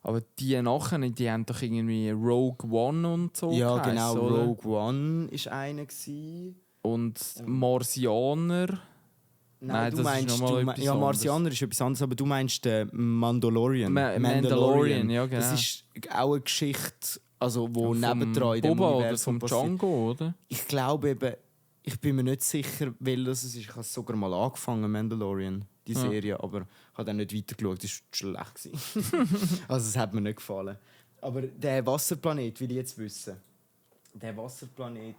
Aber die nachher, die haben doch irgendwie Rogue One und so Ja, geheißen, genau, oder? Rogue One ist einer gsi. Und Marsianer. Nein, du das ist meinst, noch mal du etwas ja, anderes. Marsianer ist etwas anderes, aber du meinst den Mandalorian. Mandalorian, ja, genau. Das ist auch eine Geschichte, also wo Vom nebendran in dem Boba oder Universum vom passiert. Django, oder? Ich glaube eben, ich bin mir nicht sicher, welches es ist. Ich habe es sogar mal angefangen, Mandalorian, die Ja. Serie, aber habe dann nicht weitergeschaut. Das war schlecht gewesen. Also es hat mir nicht gefallen. Aber der Wasserplanet will ich jetzt wissen. Der Wasserplanet,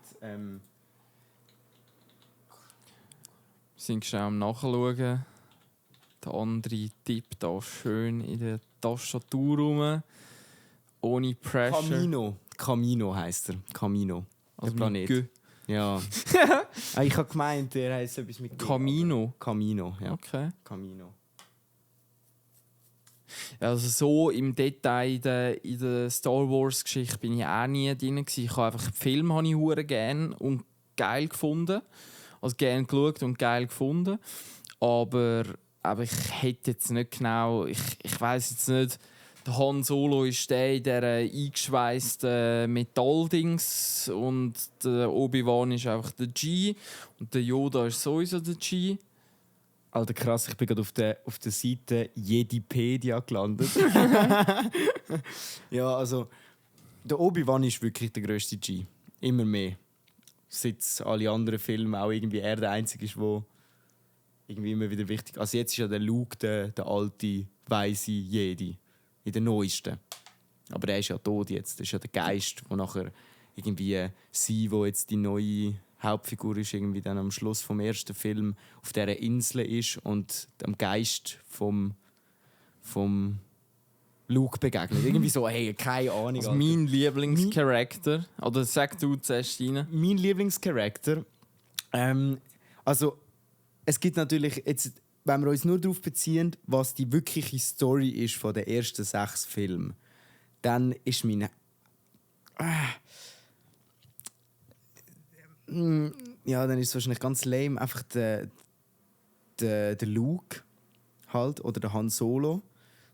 Wir sind schnell am Nachschauen. Der andere Tipp da schön in der Tastatur rum. Ohne Pressure. Camino heisst er. Camino. Also der mit Planet. G. Ja. Ich habe gemeint, der heisst etwas mit G, Camino. aber- Camino, ja. Okay. Camino. Also so im Detail in der Star Wars Geschichte bin ich auch nie drin gewesen. Ich habe einfach den Film habe ich hure gern und geil gefunden, also gern geschaut und geil gefunden, aber ich hätte jetzt nicht genau, ich weiß jetzt nicht. Der Han Solo ist der in dieser eingeschweißten Metalldings und der Obi-Wan ist einfach der G und der Yoda ist sowieso der G. Alter, krass, ich bin gerade auf der Seite Jedipedia gelandet. Ja, also der Obi-Wan ist wirklich der grösste G. Immer mehr. seit alle anderen Filme auch irgendwie er der Einzige ist, der irgendwie immer wieder wichtig ist. Also jetzt ist ja der Luke der alte, weise Jedi. In der neuesten. Aber er ist ja tot jetzt. Das ist ja der Geist, der nachher irgendwie sie, wo jetzt die neue Hauptfigur ist, irgendwie dann am Schluss vom ersten Film auf dieser Insel ist und dem Geist vom Luke begegnet. Irgendwie so, hey, keine Ahnung. Also mein Lieblingscharakter. Oder sag du zuerst rein. Mein Lieblingscharakter. Also, es gibt natürlich, jetzt, wenn wir uns nur darauf beziehen, was die wirkliche Story ist von den ersten 6 Filmen, dann ist meine. Ja, dann ist es wahrscheinlich ganz lame. Einfach der Luke halt, oder der Han Solo.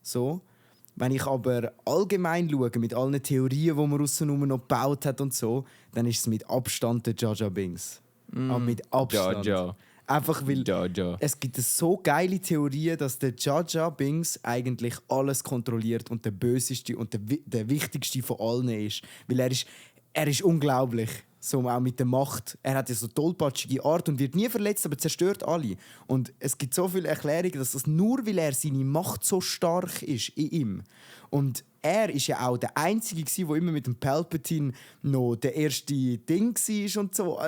So. Wenn ich aber allgemein schaue, mit allen Theorien, die man außenrum noch gebaut hat und so, dann ist es mit Abstand der Jar Jar Binks. Aber mit Abstand. Jar Jar. Einfach weil Jar Jar. es gibt so geile Theorien, dass der Jar Jar Binks eigentlich alles kontrolliert und der böseste und der wichtigste von allen ist. Weil er ist unglaublich. So auch mit der Macht. Er hat ja so tollpatschige Art und wird nie verletzt, aber zerstört alle. Und es gibt so viele Erklärungen, dass das nur, weil er seine Macht so stark ist in ihm. Und er ist ja auch der Einzige, der immer mit dem Palpatine noch der erste Ding war und so.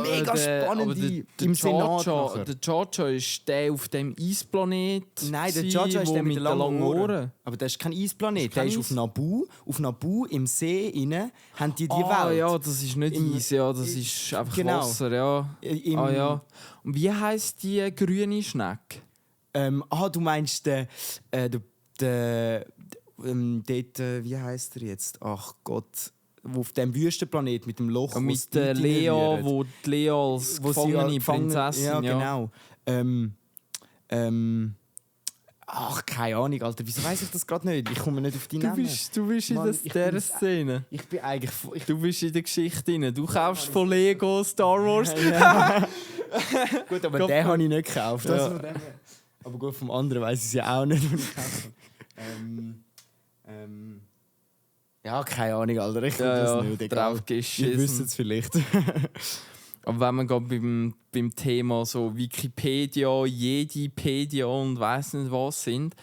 Mega spannend im Senat. Der Jar Jar ist der auf dem Eisplanet. Nein, der Jar Jar ist der mit den langen Ohren. Aber das ist kein Eisplanet. Der ist auf Naboo. Auf Naboo im See inne haben die Welt. Ja, das ist nicht Eis, ja, das ist einfach Wasser, ja. Ja. Und wie heisst die grüne Schnecke? Du meinst dort, wie heisst er jetzt? Ach Gott. Auf dem Wüstenplanet mit dem Loch. Und mit der Lea, wo die Lea als gefangene Prinzessin. Ja, genau. Ach, keine Ahnung, Alter. Wieso weiss ich das gerade nicht? Ich komme nicht auf die Namen. Du bist in dieser Szene. Ich bin eigentlich... Du bist in der Geschichte drin. Du kaufst von Lego Star Wars. Gut, aber den habe ich nicht gekauft. Ja. Aber gut, vom anderen weiss ich es ja auch nicht, was ich gekauft habe. Ja, keine Ahnung, Alter. Ich kann das nicht. Drauf geschissen. Ihr wisst es vielleicht. Aber wenn man gerade beim Thema so Wikipedia, Jedipedia und weiss nicht was sind,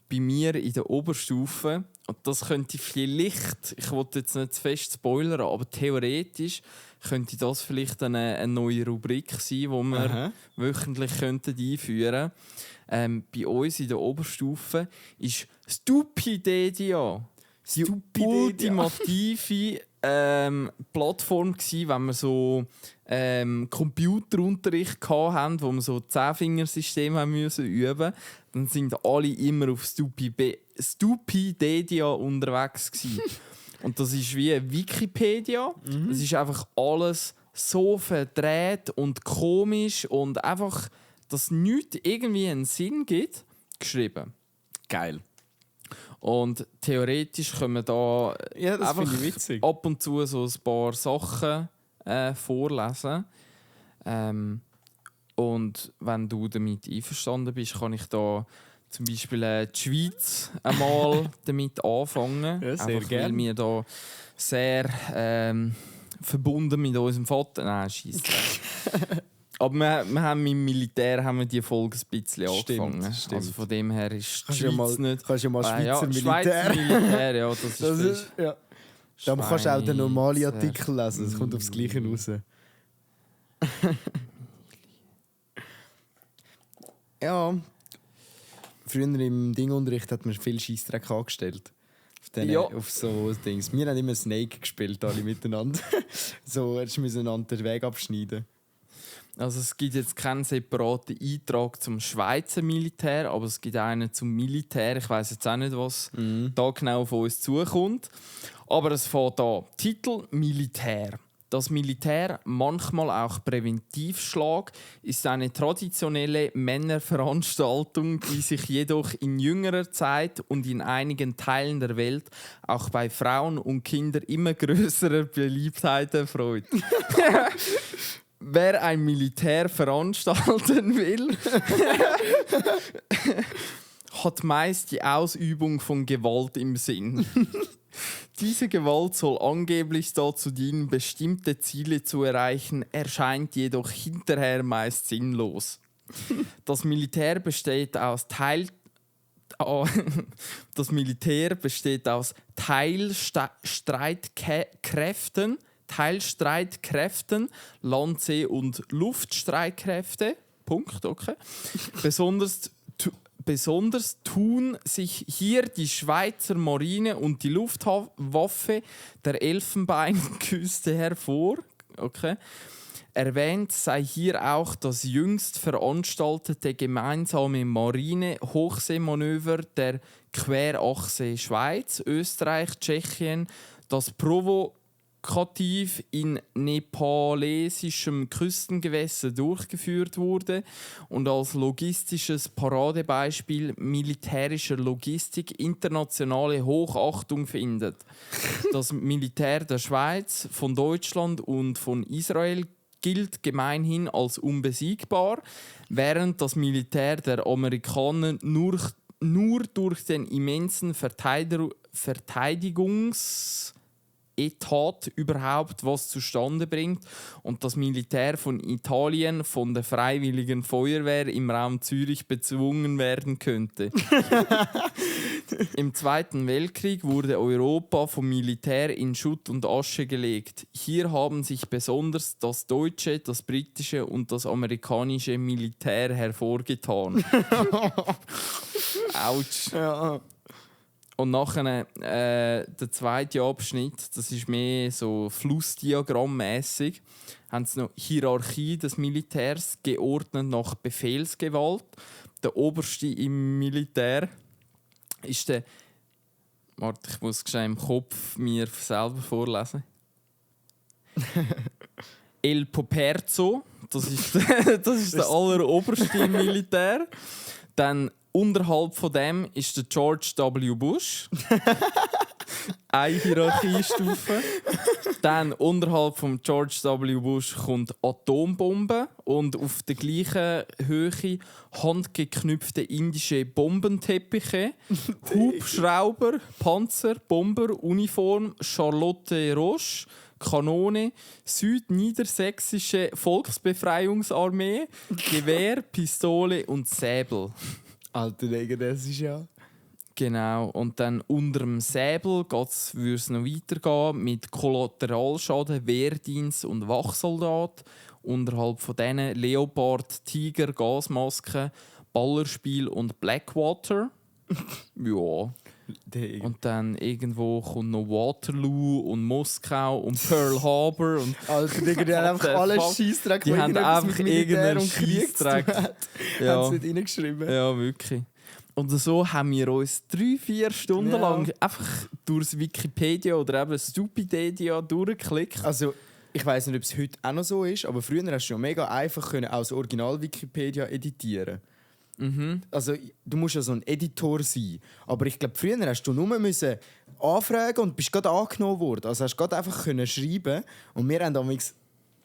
bei mir in der Oberstufe, und das könnte vielleicht, ich wollte jetzt nicht zu fest spoilern, aber theoretisch könnte das vielleicht eine neue Rubrik sein, die wir wöchentlich einführen könnten. Bei uns in der Oberstufe ist Stupidedia. Die ultimative Plattform gsi, wenn wir so Computerunterricht hatten, wo wir so 10-Fingersystem üben mussten, dann sind alle immer auf Stupidedia unterwegs gsi. Und das ist wie Wikipedia. Es ist einfach alles so verdreht und komisch und einfach, dass nichts irgendwie einen Sinn gibt, geschrieben. Geil. Und theoretisch können wir da einfach ab und zu so ein paar Sachen vorlesen. Und wenn du damit einverstanden bist, kann ich da zum Beispiel die Schweiz einmal damit anfangen. Ja, sehr einfach, gerne. weil wir da sehr verbunden mit unserem Vater... Nein, scheisse. Aber wir haben im Militär die Folge ein bisschen angefangen. Stimmt. Also von dem her ist die Schweiz nicht... Kannst du ja mal Schweizer Militär... Schweizer Militär, ja, das ist... Ja. Dann kannst du auch den normalen Artikel lesen. Es kommt aufs Gleiche raus. Ja. Früher im Dingunterricht hat man viel Scheissdreck angestellt. Auf so Dings. Wir haben immer Snake gespielt, alle miteinander. So, jetzt müssen wir einander den Weg abschneiden. Also es gibt jetzt keinen separaten Eintrag zum Schweizer Militär, aber es gibt einen zum Militär. Ich weiss jetzt auch nicht, was da genau auf uns zukommt. Aber es fängt an. Titel Militär. Das Militär, manchmal auch Präventivschlag, ist eine traditionelle Männerveranstaltung, die sich jedoch in jüngerer Zeit und in einigen Teilen der Welt auch bei Frauen und Kindern immer größerer Beliebtheit erfreut. Wer ein Militär veranstalten will, hat meist die Ausübung von Gewalt im Sinn. Diese Gewalt soll angeblich dazu dienen, bestimmte Ziele zu erreichen, erscheint jedoch hinterher meist sinnlos. Das Militär besteht aus Teilstreitkräften, Land-, See- und Luftstreitkräfte. Punkt, okay. Besonders tun sich hier die Schweizer Marine und die Luftwaffe der Elfenbeinküste hervor. Okay. Erwähnt sei hier auch das jüngst veranstaltete gemeinsame Marine-Hochseemanöver der Querachse Schweiz, Österreich, Tschechien, das provokativ in nepalesischem Küstengewässer durchgeführt wurde und als logistisches Paradebeispiel militärischer Logistik internationale Hochachtung findet. Das Militär der Schweiz, von Deutschland und von Israel gilt gemeinhin als unbesiegbar, während das Militär der Amerikaner nur durch den immensen Verteidigungsetat überhaupt was zustande bringt und das Militär von Italien von der Freiwilligen Feuerwehr im Raum Zürich bezwungen werden könnte. Im Zweiten Weltkrieg wurde Europa vom Militär in Schutt und Asche gelegt. Hier haben sich besonders das deutsche, das britische und das amerikanische Militär hervorgetan. Autsch. Ja. Und nachher der zweite Abschnitt, das ist mehr so Flussdiagrammmäßig, haben sie noch Hierarchie des Militärs geordnet nach Befehlsgewalt. Der Oberste im Militär ist der... Warte, ich muss schnell im Kopf mir selber vorlesen. El Poperzo, das ist der alleroberste im Militär. Dann unterhalb von dem ist der George W. Bush. Eine Hierarchiestufe. Dann unterhalb von George W. Bush kommt Atombombe und auf der gleichen Höhe handgeknüpfte indische Bombenteppiche, Hubschrauber, Panzer, Bomber, Uniform, Charlotte Roche, Kanone, Südniedersächsische Volksbefreiungsarmee, Gewehr, Pistole und Säbel. Alter Digga, das ist ja... Genau, und dann unter dem Säbel würde es noch weitergehen mit Kollateralschaden, Wehrdienst und Wachsoldat. Unterhalb von denen Leopard, Tiger, Gasmaske, Ballerspiel und Blackwater. Ja. Und dann irgendwo kommt noch Waterloo und Moskau und Pearl Harbor. Und Alter Digga, die haben einfach alles Scheissdreck, die haben einfach irgendeinen Scheissdreck. Ja. Haben sie nicht reingeschrieben. Ja, wirklich. Und so haben wir uns 3-4 Stunden lang einfach durch Wikipedia oder eben Stupidedia durchgeklickt. Also, ich weiss nicht, ob es heute auch noch so ist, aber früher hast du ja mega einfach aus Original Wikipedia editieren. Mhm. Also, du musst ja so ein Editor sein. Aber ich glaube, früher hast du nur müssen anfragen und bist gerade angenommen worden. Also hast du gerade einfach schreiben und wir haben damals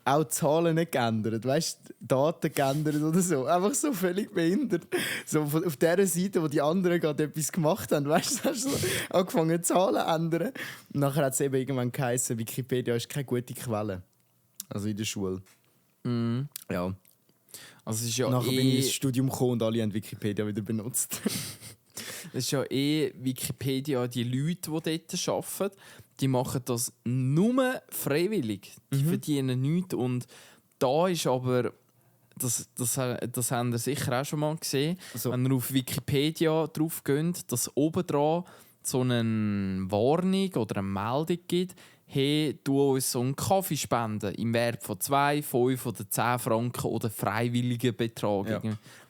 auch die Zahlen nicht geändert, weißt du, Daten geändert oder so. Einfach so völlig behindert. So auf der Seite, wo die anderen gerade etwas gemacht haben, weißt du, hast du so angefangen Zahlen zu ändern. Und nachher hat es eben irgendwann geheißen, Wikipedia ist keine gute Quelle. Also in der Schule. Mhm. Ja. Also es ist ja nachher bin ich ins Studium gekommen und alle haben Wikipedia wieder benutzt. Es ist ja Wikipedia, die Leute, die dort arbeiten, die machen das nur freiwillig. Die verdienen nichts. Und da ist aber, das habt ihr sicher auch schon mal gesehen, also, wenn ihr auf Wikipedia drauf geht, dass oben dran so eine Warnung oder eine Meldung gibt, hey, du uns so einen Kaffee spenden im Wert von 2, 5 oder 10 Franken oder freiwilligen Betrag,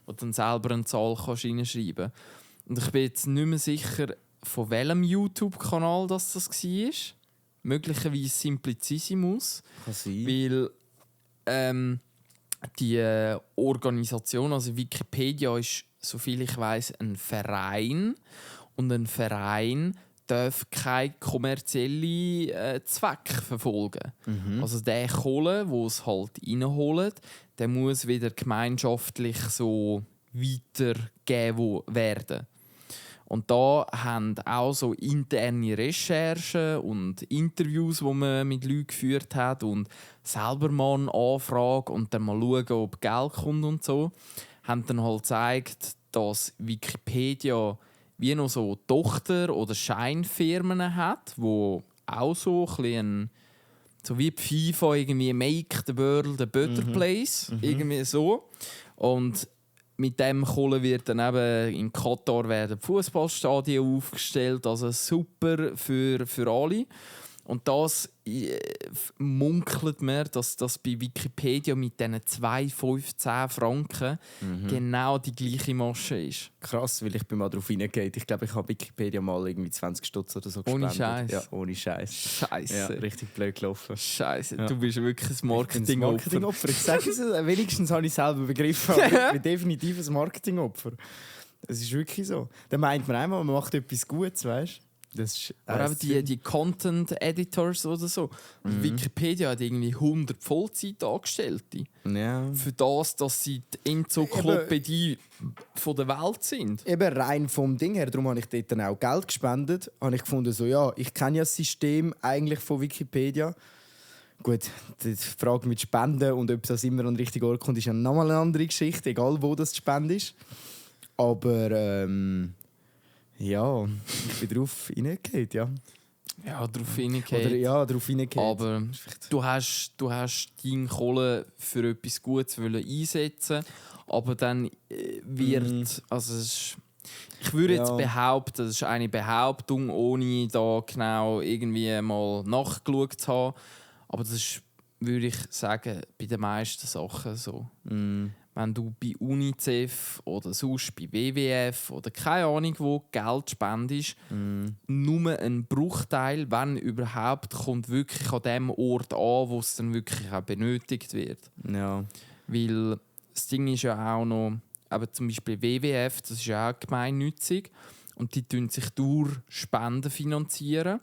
wo du dann selber eine Zahl reinschreiben kannst. Und ich bin jetzt nicht mehr sicher, von welchem YouTube-Kanal das war. Möglicherweise Simplicissimus. Kann sein. Weil die Organisation, also Wikipedia, ist, soviel ich weiß, ein Verein. Und ein Verein darf keinen kommerziellen Zweck verfolgen. Also der Kohle, den es halt reinholt, der muss wieder gemeinschaftlich so weitergegeben werden. Und da haben auch so interne Recherchen und Interviews, die man mit Leuten geführt hat und selber mal eine Anfrage und dann mal schauen, ob Geld kommt und so, haben dann halt gezeigt, dass Wikipedia wie noch so Tochter- oder Scheinfirmen hat, wo auch so ein bisschen so wie FIFA irgendwie «Make the world a better place», irgendwie so. Und mit dem Kohle wird dann eben in Katar werden Fußballstadien aufgestellt, also super für alle. Und das munkelt man, dass das bei Wikipedia mit diesen 2,15 Franken genau die gleiche Masche ist. Krass, weil ich bin mal drauf hineingegangen. Ich glaube, ich habe Wikipedia mal irgendwie 20 Stutz oder so gespendet. Ohne Scheiß. Ja, ohne Scheiß. Scheiße. Ja, richtig blöd gelaufen. Scheiße, Ja. du bist wirklich ein Marketingopfer. Marketingopfer. Ich sage es, wenigstens habe ich es selber begriffen, aber ich bin definitiv ein Marketingopfer. Es ist wirklich so. Dann meint man einmal, man macht etwas Gutes, weißt du? Das ist Aber auch die Content-Editors oder so. Wikipedia hat irgendwie 100 Vollzeitangestellte. Ja. Für das, dass sie die Enzyklopädie von der Welt sind. Eben rein vom Ding her, darum habe ich dort dann auch Geld gespendet. Habe ich gefunden, so, ja, ich kenne ja das System eigentlich von Wikipedia. Gut, die Frage mit Spenden und ob das immer an den richtigen Ort kommt, ist ja nochmal eine andere Geschichte, egal wo das die Spende ist. Aber ja, ich bin drauf reingegangen, ja. Ja, darauf hingeht. Oder ja, drauf reingegangen. Aber du hast deine Kohle für etwas Gutes einsetzen, aber dann wird, also es ist, ich würde jetzt behaupten, das ist eine Behauptung, ohne da genau irgendwie mal nachgeschaut zu haben, aber das ist, würde ich sagen, bei den meisten Sachen so. Wenn du bei UNICEF oder sonst bei WWF oder keine Ahnung wo Geld spendest, nur ein Bruchteil, wenn überhaupt, kommt wirklich an dem Ort an, wo es dann wirklich auch benötigt wird. Ja. Weil das Ding ist ja auch noch, aber zum Beispiel WWF, das ist ja auch gemeinnützig und die finanzieren sich durch Spenden finanzieren.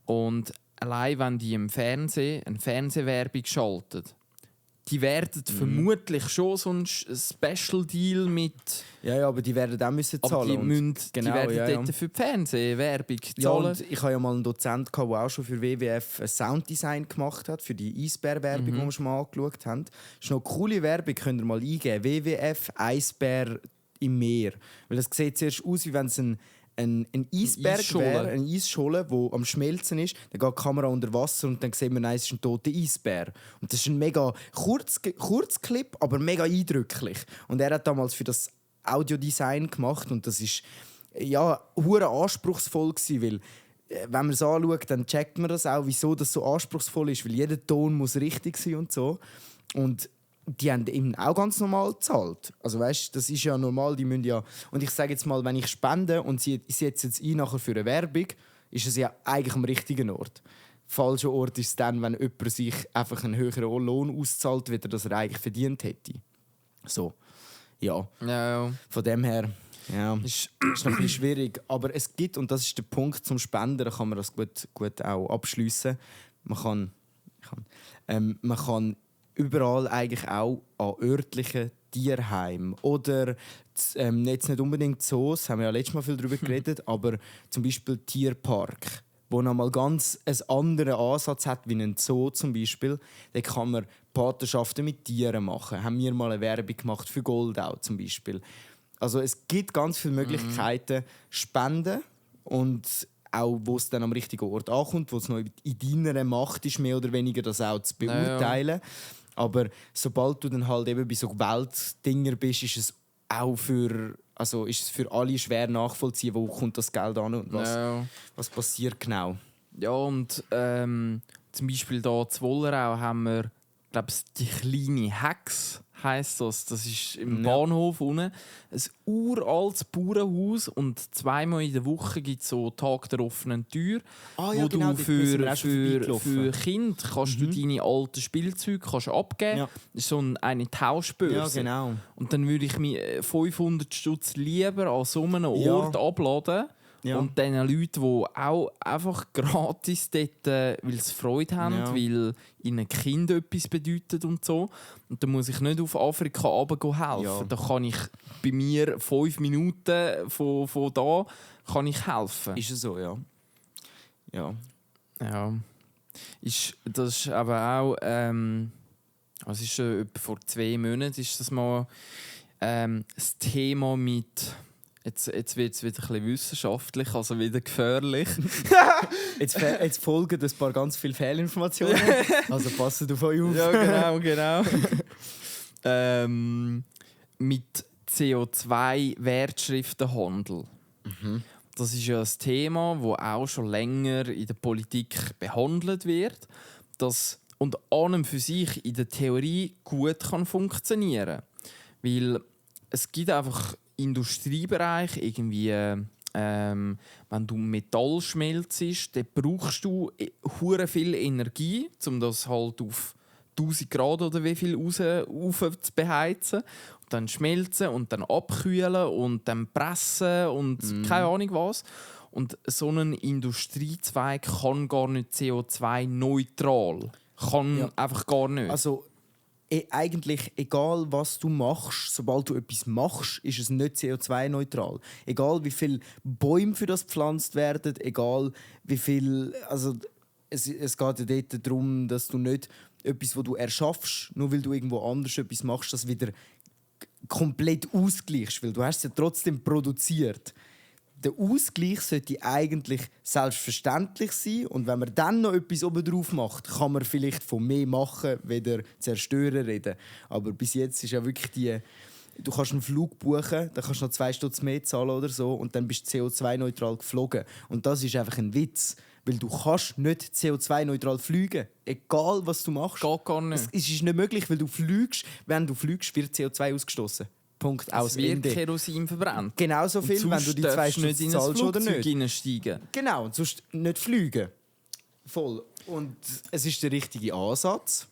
Und allein wenn die im Fernsehen eine Fernsehwerbung schalten, die werden vermutlich schon so ein Special Deal mit. Ja, aber die werden auch müssen zahlen. Aber die werden dort für die Fernsehwerbung zahlen. Ja, und ich hatte ja mal einen Dozent, der auch schon für WWF ein Sounddesign gemacht hat, für die Eisbär-Werbung, die wir schon mal angeschaut haben. Das ist noch eine coole Werbung, könnt ihr mal eingeben. WWF Eisbär im Meer. Weil das sieht zuerst aus, wie wenn es ein Eisberg wäre, eine Eisscholle, die am Schmelzen ist. Dann geht die Kamera unter Wasser und dann sieht man, es ist ein toter Eisbär. Und das ist ein mega Kurzclip, aber mega eindrücklich. Und er hat damals für das Audiodesign gemacht und das ist ja hure anspruchsvoll gewesen, weil wenn man es anschaut, dann checkt man das auch, wieso das so anspruchsvoll ist, weil jeder Ton muss richtig sein und so. Und die haben ihm auch ganz normal gezahlt. Also weißt, das ist ja normal, die müssen ja... Und ich sage jetzt mal, wenn ich spende und sie setzen es ein nachher für eine Werbung, ist es ja eigentlich am richtigen Ort. Falscher Ort ist es dann, wenn jemand sich einfach einen höheren Lohn auszahlt, wie er eigentlich verdient hätte. So, ja. Ja. Von dem her... Ja, ist noch ein bisschen schwierig. Aber es gibt, und das ist der Punkt zum Spenden, da kann man das gut auch abschliessen. Man kann überall eigentlich auch an örtlichen Tierheimen oder jetzt nicht unbedingt Zoos, haben wir ja letztes Mal viel darüber geredet, aber zum Beispiel Tierpark, wo nochmal ganz einen anderen Ansatz hat wie ein Zoo zum Beispiel. Da kann man Patenschaften mit Tieren machen. Haben wir mal eine Werbung gemacht für Goldau zum Beispiel. Also es gibt ganz viele Möglichkeiten, spenden und auch, wo es dann am richtigen Ort ankommt, wo es noch in deiner Macht ist, mehr oder weniger das auch zu beurteilen. Ja. Aber sobald du dann halt eben bei so Weltdinger bist, ist es für alle schwer nachvollziehen, wo kommt das Geld an und was passiert genau. Ja, und zum Beispiel hier in Wollerau haben wir, glaube ich, die kleine Hex heisst das. Das ist im Bahnhof unten. Ein uraltes Bauernhaus und zweimal in der Woche gibt es so Tag der offenen Tür, wo du für Kinder kannst du deine alten Spielzeuge kannst abgeben. Ja. Das ist so eine Tauschbörse. Ja, genau. Und dann würde ich mir 500 Stutz lieber an so einem Ort abladen Ja. Und den Leuten, die auch einfach gratis dort, weil sie Freude haben, Ja. weil ihnen ein Kind etwas bedeutet und so. Und da muss ich nicht auf Afrika runter helfen. Ja. Da kann ich bei mir 5 Minuten von da kann ich helfen. Ist es so, ja. Ja. Ja. Das ist aber auch, was ist etwa vor 2 Monaten ist das mal das Thema mit, jetzt wird es wieder ein bisschen wissenschaftlich, also wieder gefährlich. Jetzt folgen ein paar ganz viele Fehlinformationen. Also passt auf euch auf. Ja, genau. Mit CO2-Wertschriftenhandel. Das ist ja ein Thema, das auch schon länger in der Politik behandelt wird, das und an und für sich in der Theorie gut kann funktionieren. Weil es gibt einfach Industriebereiche, irgendwie, wenn du Metall schmelzt, dann brauchst du hure viel Energie, um das halt auf 1000 Grad oder wie viel rauf zu beheizen. Und dann schmelzen und dann abkühlen und dann pressen und keine Ahnung was. Und so ein Industriezweig kann gar nicht CO2-neutral. Kann einfach gar nicht. Also eigentlich, egal was du machst, sobald du etwas machst, ist es nicht CO2-neutral. Egal wie viele Bäume für das gepflanzt werden, egal wie viel... Also es geht ja dort darum, dass du nicht etwas, was du erschaffst, nur weil du irgendwo anders etwas machst, das wieder komplett ausgleichst, weil du hast es ja trotzdem produziert. Der Ausgleich sollte eigentlich selbstverständlich sein und wenn man dann noch etwas oben drauf macht, kann man vielleicht von mehr machen, weder zerstören reden. Aber bis jetzt ist ja wirklich du kannst einen Flug buchen, dann kannst du noch 2 Stutz mehr zahlen oder so und dann bist du CO2-neutral geflogen. Und das ist einfach ein Witz, weil du kannst nicht CO2-neutral fliegen, egal was du machst. Geht gar nicht. Es ist nicht möglich, weil du fliegst, wenn du fliegst, wird CO2 ausgestoßen. Punkt, aus Es wird Ende. Kerosin verbrannt. Genauso viel, wenn du die 2 Stunden nicht zahlst oder nicht. Hineinsteigen. Genau, und sonst nicht fliegen. Voll. Und es ist der richtige Ansatz,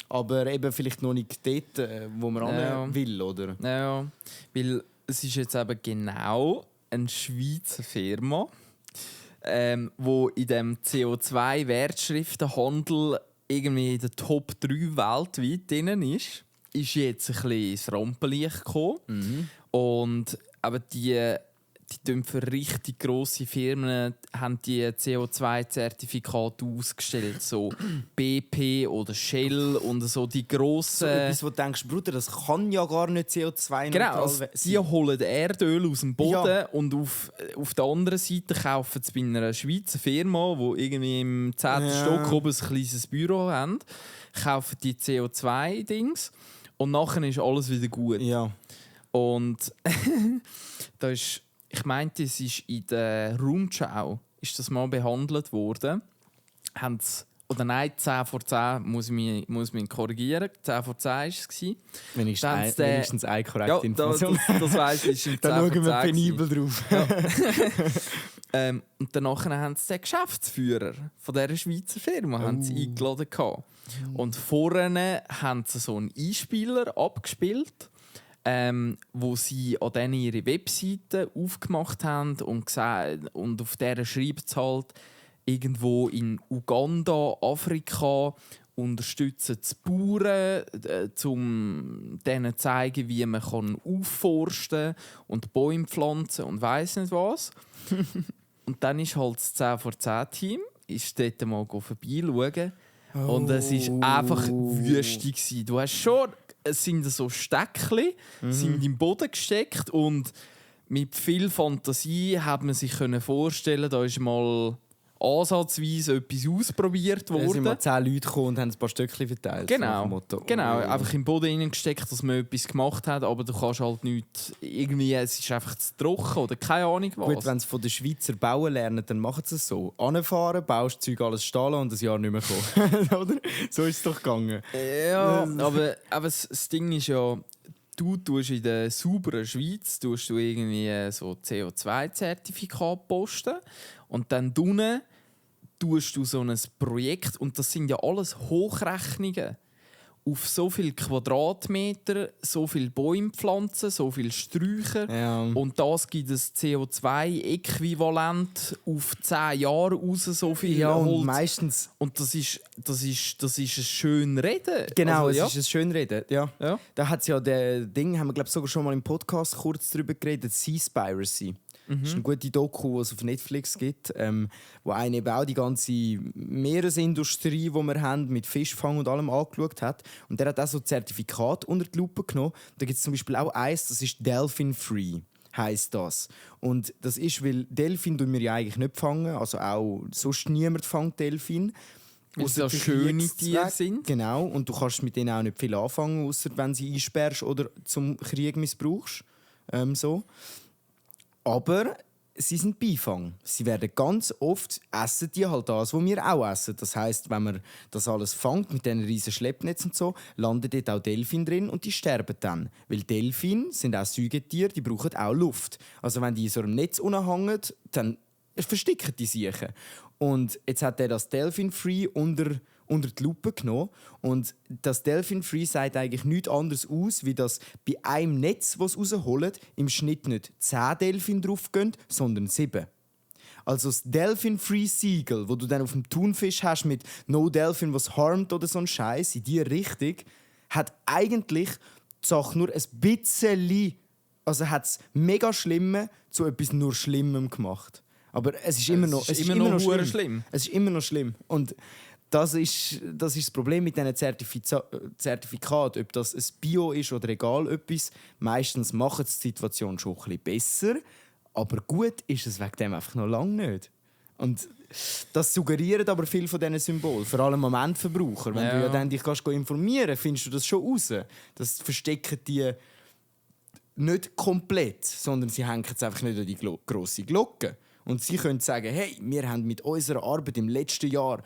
aber eben vielleicht noch nicht dort, wo man hin will, oder? Ja, weil es ist jetzt eben genau eine Schweizer Firma, wo in dem CO2-Wertschriftenhandel irgendwie in der Top 3 weltweit drin ist jetzt ein bisschen ins Rampenlicht gekommen. Und aber die tun für richtig grosse Firmen haben die CO2-Zertifikate ausgestellt, so BP oder Shell und so die grossen. So etwas, wo du denkst, Bruder, das kann ja gar nicht CO2-neutral genau, also die holen Erdöl aus dem Boden und auf der anderen Seite kaufen sie bei einer Schweizer Firma, die irgendwie im 10. Stock oben ein kleines Büro haben, kaufen die CO2-Dings und nachher ist alles wieder gut. Ja. Und da ist, ich meinte, es ist in der Rundschau ist das mal behandelt worden. Oder nein, 10 vor 10 muss ich mich korrigieren. 10 vor 10 war es. Wenigstens eine korrekte Information. Das weiss ich. Ist da schauen wir penibel drauf. Ja. Und danach haben sie den Geschäftsführer von dieser Schweizer Firma haben sie eingeladen. Und vorne haben sie so einen Einspieler abgespielt, wo sie an denen ihre Webseite aufgemacht haben und auf der schreibt es halt, irgendwo in Uganda, Afrika, unterstützen die Bauern, um denen zu zeigen, wie man aufforsten und Bäume pflanzen und weiss nicht was. Und dann ist halt das 10 vor 10 Team ist dort mal vorbeischauen. Und es war einfach wüstig. Du hast schon, es sind so Steckchen, sind im Boden gesteckt und mit viel Fantasie hat man sich vorstellen, da ist mal ansatzweise etwas ausprobiert worden. Es sind mal 10 Leute gekommen und haben ein paar Stöckchen verteilt. Genau, einfach im Boden hineingesteckt, dass man etwas gemacht hat, aber du kannst halt nichts, irgendwie, es ist einfach zu trocken oder keine Ahnung was. Gut, wenn sie von den Schweizer bauen lernen, dann machen sie es so. Anfahren, baust das Zeug alles stehen und ein Jahr nicht mehr kommen. Oder? So ist es doch gegangen. Ja, aber das Ding ist ja, du tust in der sauberen Schweiz irgendwie so CO2-Zertifikat posten und dann tust du so ein Projekt und das sind ja alles Hochrechnungen. auf so viele Quadratmeter, so viele Bäume pflanzen, so viele Sträucher. Ja. Und das gibt ein CO2-Äquivalent auf 10 Jahre raus, so viel Ja, und Holz. meistens... Und das ist ein schönes Reden. Genau, Also, es ist ein Schönreden. Ja. Ja. Da hat es ja der Ding, haben wir glaube sogar schon mal im Podcast kurz darüber geredet, Seaspiracy. Das ist eine gute Doku, die es auf Netflix gibt, wo einen eben auch die ganze Meeresindustrie, die wir haben, mit Fischfang und allem angeschaut hat. Und der hat auch so Zertifikate unter die Lupe genommen. Da gibt es zum Beispiel auch eins, das ist Delphin Free, heisst das. Und das ist, weil Delfin tun wir ja eigentlich nicht fangen, also auch sonst niemand fängt Delfin. Weil es Ausser ja für schöne Tiere Kriegszwecke. sind. Genau, und du kannst mit denen auch nicht viel anfangen, außer wenn sie einsperrst oder zum Krieg missbrauchst. So. Aber sie sind Beifang. Sie werden ganz oft essen die halt das, was wir auch essen. Das heisst, wenn man das alles fängt mit diesen riesen Schleppnetzen und so, landen dort auch Delfine drin und die sterben dann. Weil Delfine sind auch Säugetiere, die brauchen auch Luft. Also wenn die in so einem Netz hängen, dann versticken die sich. Und jetzt hat er das Delphin Free unter die Lupe genommen. Und das Delphin Free sagt eigentlich nichts anderes aus, wie dass bei einem Netz, das es rausholt, im Schnitt nicht 10 Delfine draufgehen, sondern 7. Also das Delphin Free Siegel, wo du dann auf dem Thunfisch hast mit No Delphin was harmed oder so ein Scheiß in diese Richtung, hat eigentlich die Sache nur ein bisschen, also hat es mega Schlimme zu etwas nur Schlimmem gemacht. Aber es ist immer noch, schlimm. Es ist immer noch schlimm. Und das ist das Problem mit diesen Zertifikaten, ob das ein Bio ist oder egal etwas. Meistens macht es die Situation schon ein bisschen besser, aber gut ist es wegen dem einfach noch lange nicht. Und das suggeriert aber viel von diesen Symbolen, vor allem am Endverbraucher. Wenn du ja dann dich informieren kannst, findest du das schon raus. Das verstecken die nicht komplett, sondern sie hängen es einfach nicht an die grosse Glocke. Und sie können sagen, hey, wir haben mit unserer Arbeit im letzten Jahr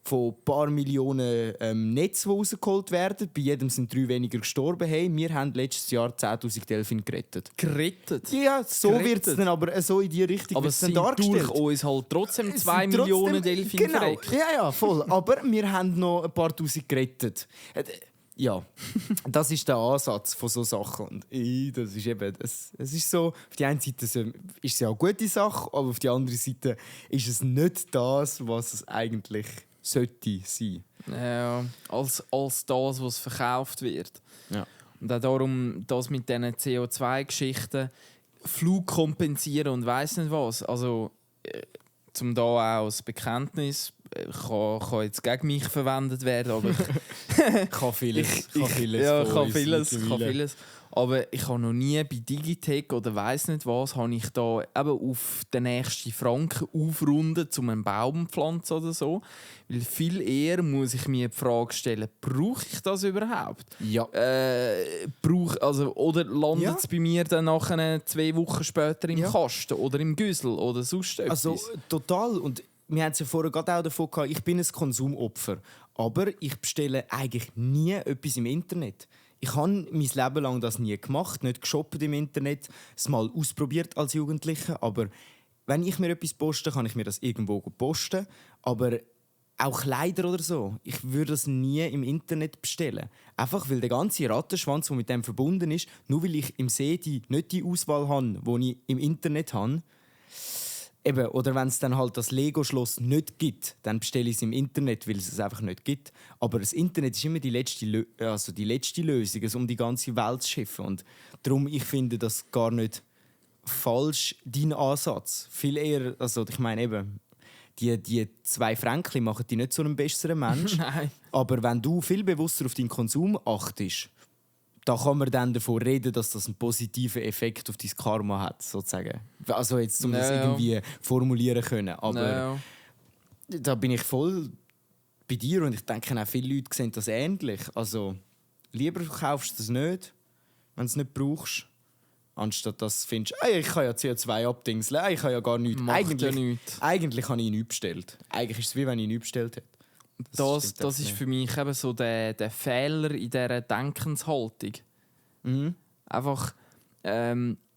von ein paar Millionen Netze, die rausgeholt werden. Bei jedem sind 3 weniger gestorben. Hey, wir haben letztes Jahr 10'000 Delfine gerettet. Gerettet? Ja, so wird es dann aber so in die Richtung aber es sind dargestellt. durch uns halt trotzdem 2 sind Millionen trotzdem- Delfine Genau, verreckt. ja, voll. Aber wir haben noch ein paar Tausend gerettet. Ja, das ist der Ansatz von so Sachen. Und das ist eben, es ist so, auf die einen Seite ist es ja eine gute Sache, aber auf die andere Seite ist es nicht das, was es eigentlich sollte sein. Ja, als das, was verkauft wird. Ja. Und auch darum, das mit diesen CO2-Geschichten, Flug kompensieren und weiss nicht was. Also, zum da auch als Bekenntnis, kann jetzt gegen mich verwendet werden, aber Kann vieles. ja, von kann uns vieles. mittlerweile. Aber ich habe noch nie bei Digitec oder weiss nicht was, habe ich da eben auf den nächsten Franken aufrunden, um einen Baum zu pflanzen oder so. Weil viel eher muss ich mir die Frage stellen, brauche ich das überhaupt? Ja. Oder landet Ja. es bei mir dann nachher 2 Wochen später im Ja. Kasten oder im Güssel oder sonst etwas? Also total. Und wir haben es ja vorher gerade auch davon gehabt, ich bin ein Konsumopfer. Aber ich bestelle eigentlich nie etwas im Internet. Ich habe mein Leben lang das nie gemacht, nicht geshoppt im Internet, es mal ausprobiert als Jugendlicher. Aber wenn ich mir etwas poste, kann ich mir das irgendwo posten. Aber auch Kleider oder so, ich würde das nie im Internet bestellen. Einfach weil der ganze Rattenschwanz, der mit dem verbunden ist, nur weil ich im See nicht die Auswahl habe, die ich im Internet habe. Eben, oder wenn es dann halt das Lego-Schloss nicht gibt, dann bestelle ich es im Internet, weil es einfach nicht gibt. Aber das Internet ist immer die letzte Lösung, um die ganze Welt zu schiffen. Und darum, ich finde das gar nicht falsch, dein Ansatz. Viel eher, also ich meine eben, die 2 Fränkli machen dich nicht zu einem besseren Mensch. Nein. Aber wenn du viel bewusster auf deinen Konsum achtest, da kann man dann davon reden, dass das einen positiven Effekt auf dein Karma hat, sozusagen. Also jetzt, um das irgendwie formulieren können. Aber da bin ich voll bei dir und ich denke auch viele Leute sehen das ähnlich. Also lieber kaufst du es nicht, wenn du es nicht brauchst, anstatt dass du findest, ich kann ja CO2 abdingseln, ich habe ja gar nichts. Eigentlich habe ich nichts bestellt. Eigentlich ist es wie wenn ich nichts bestellt hätte. Das ist für mich eben so der Fehler in dieser Denkenshaltung. Einfach,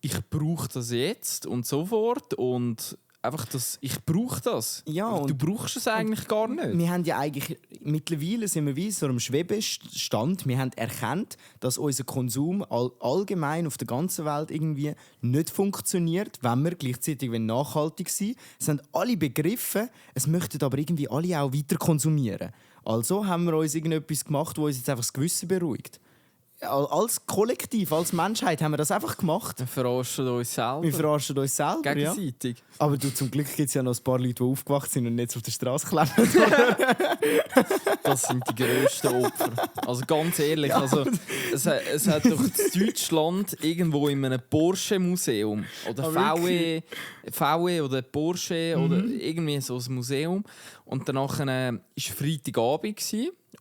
ich brauche das jetzt und sofort und einfach ich brauche das. Ja, Aber du und brauchst es eigentlich gar nicht. wir haben ja eigentlich, mittlerweile sind wir wie so einem Schwebestand. Wir haben erkannt, dass unser Konsum allgemein auf der ganzen Welt irgendwie nicht funktioniert, wenn wir gleichzeitig nachhaltig sein. Es haben alle begriffen, es möchten aber irgendwie alle auch weiter konsumieren. Also haben wir uns irgendetwas gemacht, wo uns jetzt einfach das Gewissen beruhigt. Als Kollektiv, als Menschheit haben wir das einfach gemacht. Wir verarschen uns selber. Wir verarschen uns selber, gegenseitig. Ja. Aber zum Glück gibt es ja noch ein paar Leute, die aufgewacht sind und nicht auf der Straße kleben. Das sind die grössten Opfer. Also ganz ehrlich, Ja. also, es hat doch in Deutschland irgendwo in einem Porsche-Museum oder VW oder Porsche oder irgendwie so ein Museum. Und danach war Freitagabend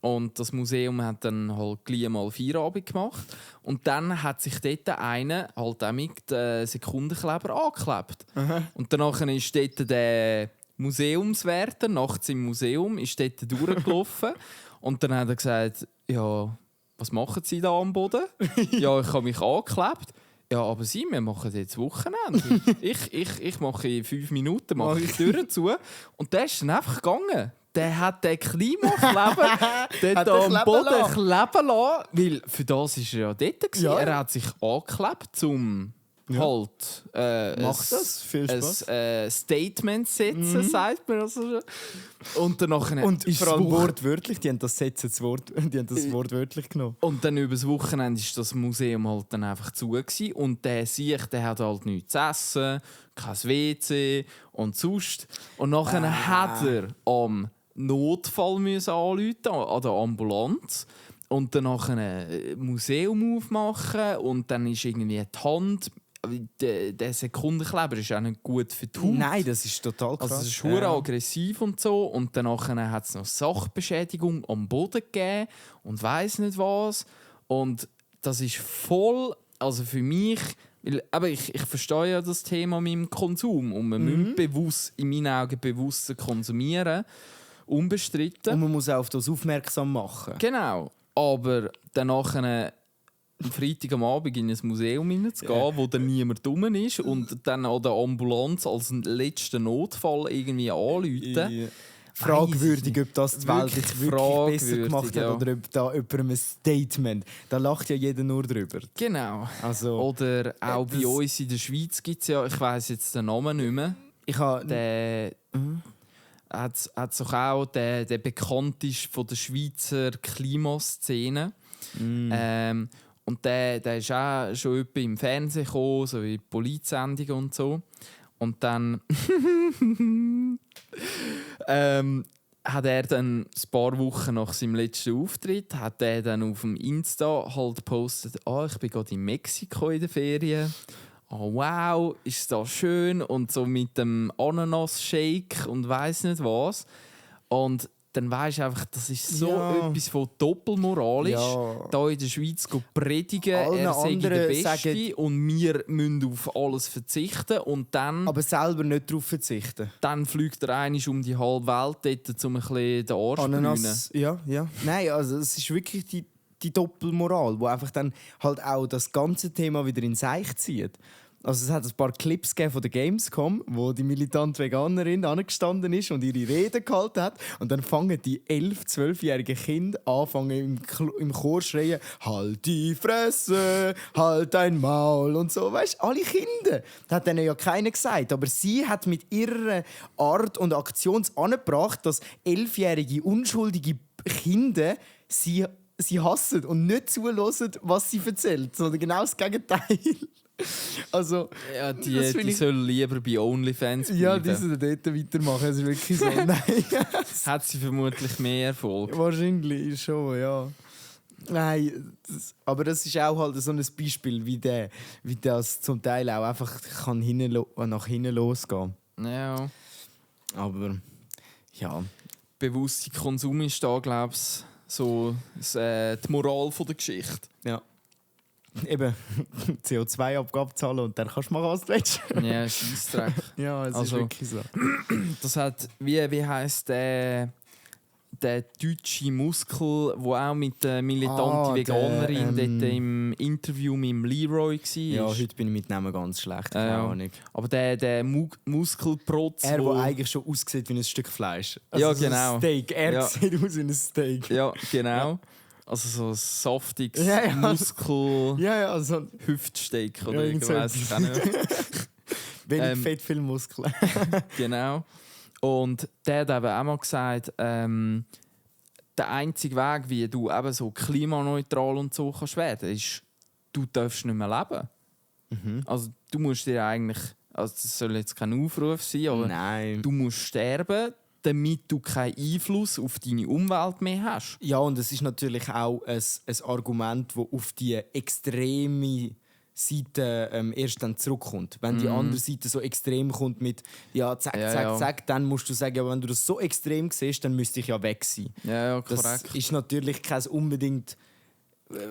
und das Museum hat dann halt gleich mal Feierabend gemacht. Und dann hat sich dort einer halt auch mit Sekundenkleber angeklebt. Und danach ist dort der Museumswärter nachts im Museum ist dort durchgelaufen. Und dann hat er gesagt, ja, was machen Sie da am Boden? Ja, ich habe mich angeklebt. Ja, aber Sie, wir machen jetzt Wochenende. Ich mache in 5 Minuten mache ich die Tür zu. Und der ist dann einfach gegangen. Der hat den Klimakleber dort am Boden kleben lassen. Weil für das war er ja dort. Ja. Er hat sich angeklebt, um halt Macht das? Viel Spaß. ein Statement setzen, sagt man. Also. Und danach Und vor allem wortwörtlich, die haben das wortwörtlich genommen. Und dann über das Wochenende war das Museum halt dann einfach zu gewesen. Und der hat halt nichts zu essen, kein WC und sonst. Und nachher hat er am Notfall müssen anrufen, an der Ambulanz. Und dann ein Museum aufmachen. Und dann ist irgendwie die Hand... Der Sekundenkleber ist auch nicht gut für die Haut. Nein, das ist total krass. Also es ist hure aggressiv und so. Und danach hat es noch Sachbeschädigung am Boden gegeben und weiss nicht was. Und das ist voll, also für mich, aber ich verstehe ja das Thema mit dem Konsum. Und man muss bewusst, in meinen Augen bewusst konsumieren. Unbestritten. Und man muss auch auf das aufmerksam machen. Genau. Aber danach am Freitag am Abend in ein Museum hineinzugehen, wo dann niemand dumm ist und dann an der Ambulanz als letzten Notfall irgendwie anrufen. Fragwürdig, ob das die Welt jetzt wirklich besser gemacht hat ja. oder ob da jemand ein Statement. Da lacht ja jeder nur drüber. Genau. Also, Oder auch bei uns in der Schweiz gibt es ja, ich weiss jetzt den Namen nicht mehr, ich habe der hat doch auch der bekannt ist von der Schweizer Klimaszene. Und der ist auch schon etwa im Fernsehen gekommen, so wie Polizsendungen und so. Und dann hat er dann ein paar Wochen nach seinem letzten Auftritt hat er dann auf dem Insta halt gepostet, ich bin gerade in Mexiko in der Ferien. Oh wow, ist das schön. Und so mit dem Ananas-Shake und weiss nicht was. Und dann weisst du einfach, das ist so etwas von doppelmoralisch. Ja. Da in der Schweiz predigen, Allen er sei der anderen Beste sagen- und wir müssen auf alles verzichten. Und dann, aber selber nicht darauf verzichten. dann fliegt er einmal um die halbe Welt, dort, um ein bisschen den Arsch zu brünen. Ananas, ja. Nein, also es ist wirklich die Doppelmoral, wo einfach dann halt auch das ganze Thema wieder in Seich zieht. Also es hat ein paar Clips gegeben von der Gamescom, wo die militante Veganerin angestanden ist und ihre Rede gehalten hat. Und dann fangen die 11-, 12-jährigen Kinder an, im Chor schreien, «Halt die Fresse, halt dein Maul» und so. Weißt du, alle Kinder. Das hat denen ja keiner gesagt. Aber sie hat mit ihrer Art und Aktion angebracht, dass 11-jährige, unschuldige Kinder sie hassen und nicht zuhören, was sie erzählt, sondern genau das Gegenteil. Also, Ja, die sollen lieber bei OnlyFans bleiben. ja, die sollen dort weitermachen. Es ist wirklich so. Nein. Hat sie vermutlich mehr Erfolg. Wahrscheinlich schon, ja. Nein, aber das ist auch halt so ein Beispiel, wie das zum Teil auch einfach kann nach hinten losgehen. Ja. Aber ja. Bewusster Konsum ist da, glaube ich, so die Moral von der Geschichte. Ja. Eben CO2-Abgabe zahlen und dann kannst du machen, was du willst. Ja, Scheissdreck. Ja, es Also- ist wirklich so. Das hat, wie heisst der der deutsche Muskel, der auch mit der militanten Veganerin dort im Interview mit dem Leroy war. Ja, heute bin ich mit Namen ganz schlecht, keine Ahnung. Aber der Muskelprotz, der eigentlich schon aussieht wie ein Stück Fleisch. Also genau. Ein Steak. Er sieht aus wie ein Steak. Ja, genau. Ja. Also so ein saftiges Muskel... also Hüftsteak oder irgendwas. Ich nicht. Wenig Fett, viel Muskeln. Genau. Und der hat eben auch mal gesagt, der einzige Weg, wie du eben so klimaneutral und so kannst werden, ist, du darfst nicht mehr leben. Mhm. Also du musst dir eigentlich, also das soll jetzt kein Aufruf sein, aber du musst sterben, damit du keinen Einfluss auf deine Umwelt mehr hast. Ja, und es ist natürlich auch ein Argument, das auf die extreme Seite erst dann zurückkommt. Wenn die andere Seite so extrem kommt mit zack, dann musst du sagen, ja, wenn du das so extrem siehst, dann müsste ich ja weg sein. Ja, korrekt. Das ist natürlich kein unbedingt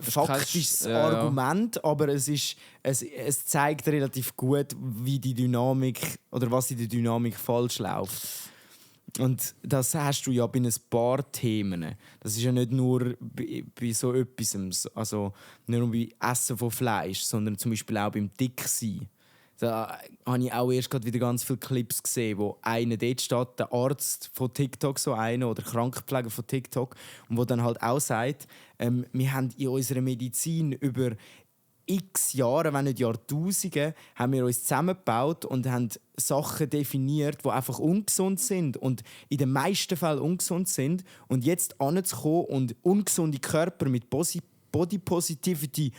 faktisches Argument, aber es zeigt relativ gut, wie die Dynamik oder was in der Dynamik falsch läuft. Und das hast du ja bei ein paar Themen. Das ist ja nicht nur bei so etwas, also nicht nur bei Essen von Fleisch, sondern zum Beispiel auch beim Dicksein. Da habe ich auch erst gerade wieder ganz viele Clips gesehen, wo einer dort steht, der Arzt von TikTok, so einer, oder Krankenpfleger von TikTok, und wo dann halt auch sagt, wir haben in unserer Medizin über x Jahre, wenn nicht Jahrtausende, haben wir uns zusammengebaut und haben Sachen definiert, die einfach ungesund sind und in den meisten Fällen ungesund sind. Und jetzt anzukommen und ungesunde Körper mit Body Positivity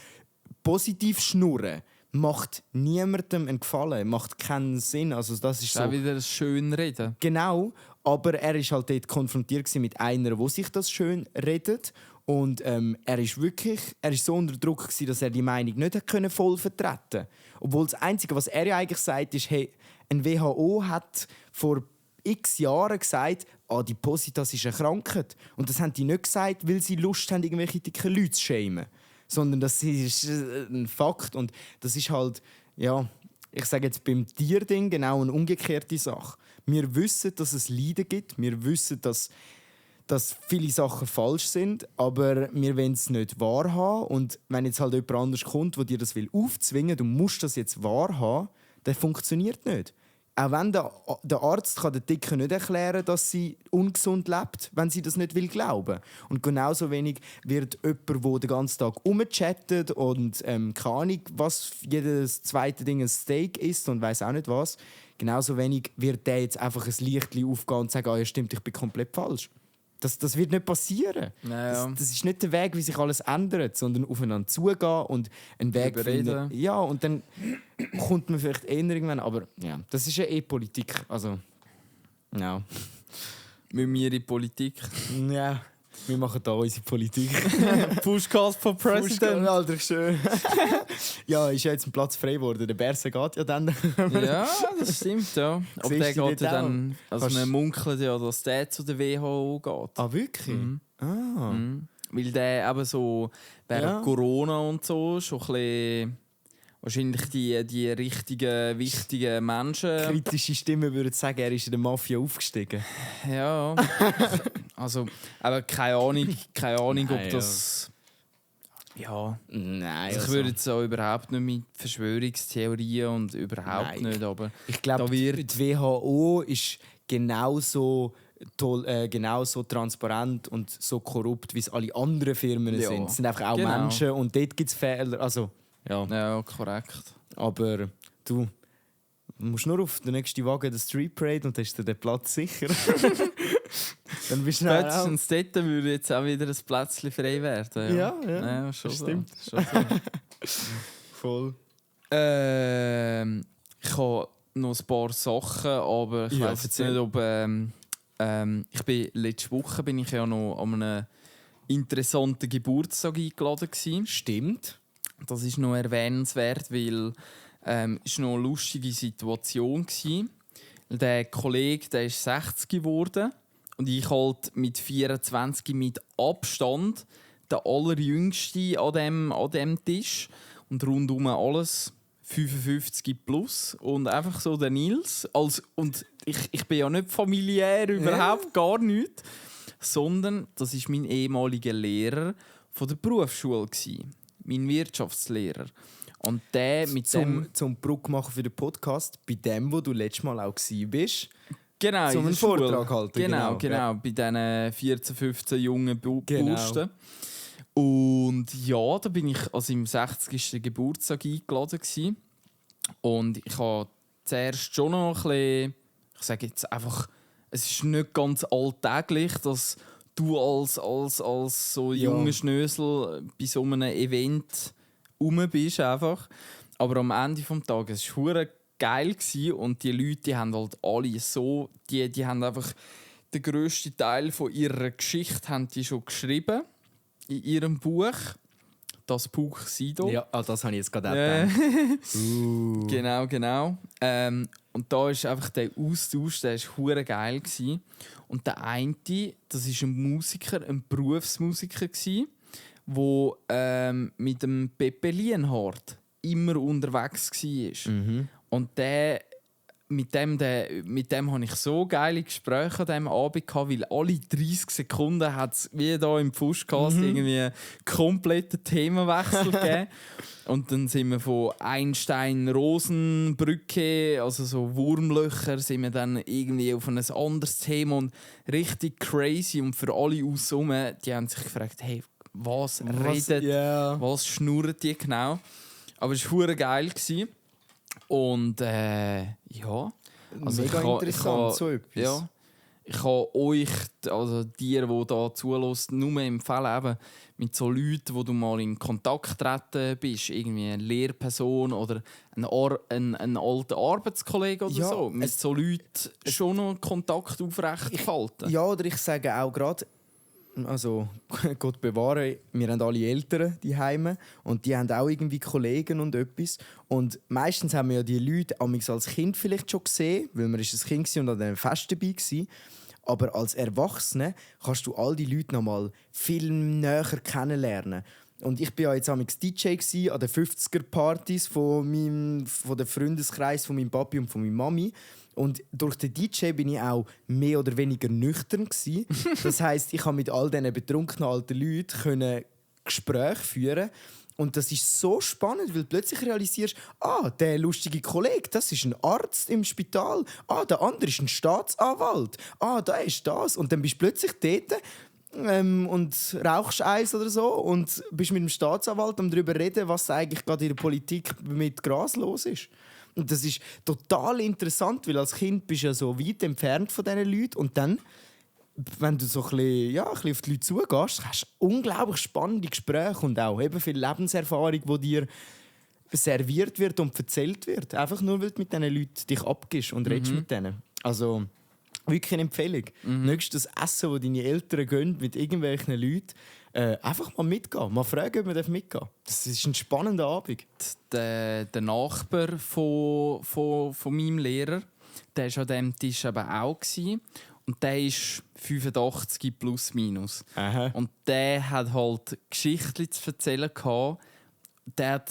positiv schnurren, macht niemandem einen Gefallen, macht keinen Sinn. Also das ist so. Auch wieder schön reden. Genau, aber er ist halt dort konfrontiert mit einer, wo sich das schön redet. Und er ist so unter Druck gewesen, dass er die Meinung nicht voll vertreten konnte. Obwohl das Einzige, was er ja eigentlich sagt, ist, hey, ein WHO hat vor x Jahren gesagt, die Positas ist eine Krankheit. Und das haben die nicht gesagt, weil sie Lust haben, irgendwelche dicken Leute zu schämen. Sondern das ist ein Fakt. Und das ist halt, ja, ich sage jetzt beim Tierding genau eine umgekehrte Sache. Wir wissen, dass es Leiden gibt. Wir wissen, dass viele Sachen falsch sind, aber wir wollen es nicht wahrhaben. Und wenn jetzt halt jemand anders kommt, der dir das aufzwingen will, du musst das jetzt wahrhaben, dann funktioniert nicht. Auch wenn der Arzt kann der Dicken nicht erklären, dass sie ungesund lebt, wenn sie das nicht glauben will. Und genauso wenig wird jemand, der den ganzen Tag rumchattet und keine Ahnung, was jedes zweite Ding ein Steak isst und weiss auch nicht was, genauso wenig wird der jetzt einfach ein Lichtchen aufgehen und sagen, ja stimmt, ich bin komplett falsch. Das wird nicht passieren. Naja. Das ist nicht der Weg, wie sich alles ändert, sondern aufeinander zugehen und einen Weg finden. Ja, und dann kommt man vielleicht eher irgendwann. Aber ja, das ist ja Politik. Also, ja. Mit mir in Politik. Ja, wir machen hier unsere Politik. Pushcast for President. Alter, schön. Ja, ist ja jetzt ein Platz frei geworden. Der Berse geht ja dann. Ja, das stimmt, ja. Aber der geht ja dann... Also man munkelt ja, dass der zu der WHO geht. Ah, wirklich? Mhm. Ah. Mhm. Weil der eben so während Corona und so schon ein bisschen... Wahrscheinlich die richtigen, wichtigen Menschen... Kritische Stimmen würden sagen, er ist in der Mafia aufgestiegen. Ja. Also, aber keine Ahnung, ob das... Ja. Nein. Also ich würde jetzt auch überhaupt nicht mit Verschwörungstheorien und überhaupt nicht, aber... Ich glaube, die WHO ist genauso transparent und so korrupt, wie es alle anderen Firmen sind. Es sind einfach auch Menschen und dort gibt es Fehler. Also, ja, korrekt. Aber du musst nur auf den nächsten Wagen der Street Parade und dann ist dir der Platz sicher. Dann bist du spätestens dort würde jetzt auch wieder ein Plätzchen frei werden. Ja, schon stimmt. So. Schon so. Voll. Ich habe noch ein paar Sachen, aber ich weiß jetzt nicht, ob... letzte Woche bin ich ja noch an einem interessanten Geburtstag eingeladen gewesen. Stimmt. Das ist noch erwähnenswert, weil es noch eine lustige Situation war. Der Kollege, der ist 60 geworden und ich halt mit 24 mit Abstand der allerjüngste an dem Tisch und rundum alles 55 plus und einfach so der Nils. Und ich bin ja nicht familiär, überhaupt gar nicht. sondern das ist mein ehemaliger Lehrer von der Berufsschule gsi, mein Wirtschaftslehrer. Und der mit zum Brücke machen für den Podcast, bei dem, wo du letztes Mal auch bist. Genau, zum einen Vortrag halten. Genau. Ja. Bei diesen 14, 15 jungen Genau. Bursten. Und ja, da bin ich also im 60. Geburtstag eingeladen gewesen. Und ich habe zuerst schon noch ein bisschen, ich sage jetzt einfach, es ist nicht ganz alltäglich, dass du als so junger Schnösel bei so einem Event rum bist einfach. Aber am Ende des Tages, es war geil gewesen und die Leute, die haben halt alle so, die haben einfach den grössten Teil von ihrer Geschichte haben die schon geschrieben in ihrem Buch. Das Buch Sido. Ja, das habe ich jetzt gerade auch gedacht. Genau. Und da ist einfach der Austausch, der war hure geil gewesen. Und der eine, das ist ein Musiker, ein Berufsmusiker gsi, wo mit dem Pepe Lienhardt immer unterwegs war. Und mit dem hatte ich so geile Gespräche an diesem Abend gehabt, weil alle 30 Sekunden hat es wie hier im Fuschcast irgendwie einen kompletten Themenwechsel gegeben. Und dann sind wir von Einstein-Rosenbrücke, also so Wurmlöcher, sind wir dann irgendwie auf ein anderes Thema und richtig crazy. Und für alle aussen, die haben sich gefragt, hey, was schnurren die genau? Aber es war hure geil gewesen. Und ja, also mega interessant, so etwas. Ja, ich kann euch, also dir, die da zuhören, nur empfehlen, eben mit so Leuten, wo du mal in Kontakt treten bist, irgendwie eine Lehrperson oder ein alter Arbeitskollege oder so, mit so Leuten schon noch Kontakt aufrechterhalten. Ja, oder ich sage auch gerade, also Gott bewahre, wir haben alle Eltern die Heime und die haben auch irgendwie Kollegen und etwas. Und meistens haben wir ja die Leute als Kind vielleicht schon gesehen, weil man ist ein Kind und an einem Fest dabei war. Aber als Erwachsener kannst du all die Leute noch mal viel näher kennenlernen. Und ich war ja jetzt DJ an den 50er-Partys von dem Freundeskreis von meinem Papi und von meiner Mami. Und durch den DJ bin ich auch mehr oder weniger nüchtern gewesen. Das heisst, ich konnte mit all diesen betrunkenen alten Leuten Gespräche führen. Und das ist so spannend, weil du plötzlich realisierst, der lustige Kollege, das ist ein Arzt im Spital. Der andere ist ein Staatsanwalt. Da ist das. Und dann bist du plötzlich dort und rauchst eins oder so und bist mit dem Staatsanwalt darüber reden, was eigentlich gerade in der Politik mit Gras los ist. Und das ist total interessant, weil als Kind bist du ja so weit entfernt von diesen Leuten. Und dann, wenn du so ein bisschen auf die Leute zugehst, hast du unglaublich spannende Gespräche und auch eben viel Lebenserfahrung, die dir serviert wird und erzählt wird. Einfach nur, weil du mit diesen Leuten dich abgibst und redest mit denen. Also wirklich eine Empfehlung. Nächstes Essen, das deine Eltern gehen mit irgendwelchen Leuten, einfach mal mitgehen. Mal fragen, ob man mitgehen darf. Das ist ein spannender Abend. Der Nachbar von meinem Lehrer, der war an diesem Tisch eben auch. Und der ist 85 plus minus. Aha. Und der hat halt Geschichten zu erzählen gehabt. Der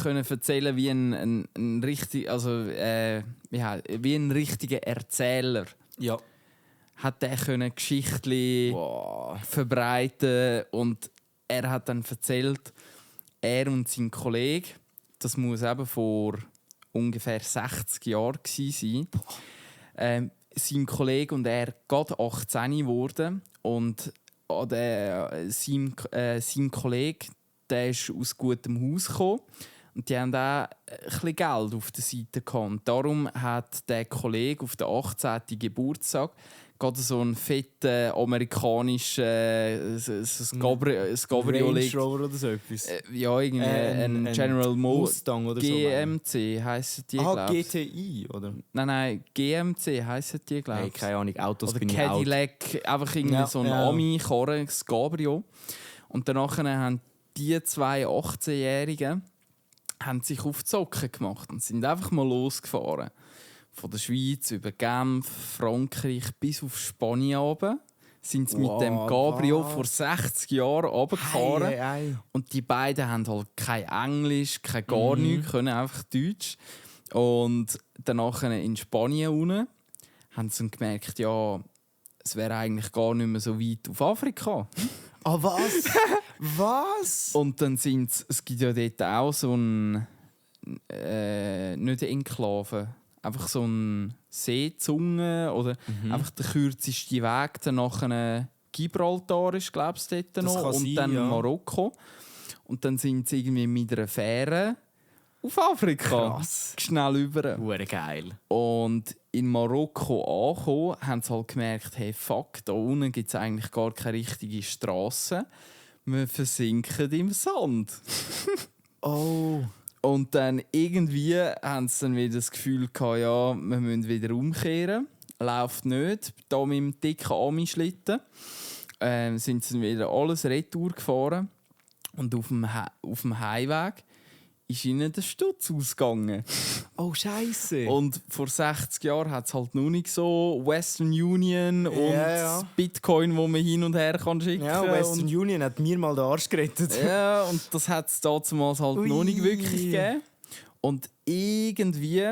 konnte erzählen wie ein richtig, wie ein richtiger Erzähler. Ja. Hat der Geschichten verbreiten und er hat dann erzählt, er und sein Kollege, das muss eben vor ungefähr 60 Jahren gewesen sein, sein Kollege und er gerade 18 geworden und sein Kollege, der ist aus gutem Haus gekommen und die haben auch ein bisschen Geld auf der Seite gehabt. Und darum hat der Kollege auf den 18. Geburtstag gerade so einen fetten amerikanischen Range Rover oder so etwas. Ja, irgendwie ein General Mustang oder GMC heissen die, glaube ich. GTI, oder? Nein, GMC heissen die, glaube ich. Hey, keine Ahnung, Autos oder bin Cadillac, ich einfach irgendwie so ein Ami-Karre, das Cabrio. Und danach haben die zwei 18-Jährigen haben sich auf die Socken gemacht und sind einfach mal losgefahren. Von der Schweiz über Genf, Frankreich bis auf Spanien runter. Sind sie mit dem Cabrio vor 60 Jahren runtergefahren. Hey. Und die beiden haben halt kein Englisch, kein gar nichts, können einfach Deutsch. Und danach in Spanien unten haben sie gemerkt, ja, es wäre eigentlich gar nicht mehr so weit auf Afrika. Ah, was? Was? Und dann es gibt ja dort auch so ein, nicht eine Enklave, einfach so eine Seezunge oder einfach der kürzeste Weg dann nach einem Gibraltar ist, glaube ich, dort Das noch. kann Und sein, dann ja. Marokko. Und dann sind sie irgendwie mit einer Fähre auf Afrika. Krass. Schnell über. Hure geil. Und in Marokko angekommen, haben sie halt gemerkt, hey, fuck, da unten gibt es eigentlich gar keine richtige Straße. Wir versinken im Sand. Oh. Und dann irgendwie haben sie dann wieder das Gefühl gehabt, ja, wir müssen wieder umkehren. Läuft nicht. Da mit dem dicken Ami-Schlitten sind sie dann wieder alles retour gefahren. Und auf dem Heimweg ist ihnen der Stutz ausgegangen. Oh, Scheiße. Und vor 60 Jahren hat es halt noch nicht so Western Union und ja. Bitcoin, wo man hin und her kann schicken Ja, Western und Union hat mir mal den Arsch gerettet. ja, und das hat es damals halt noch nicht wirklich gegeben. Und irgendwie,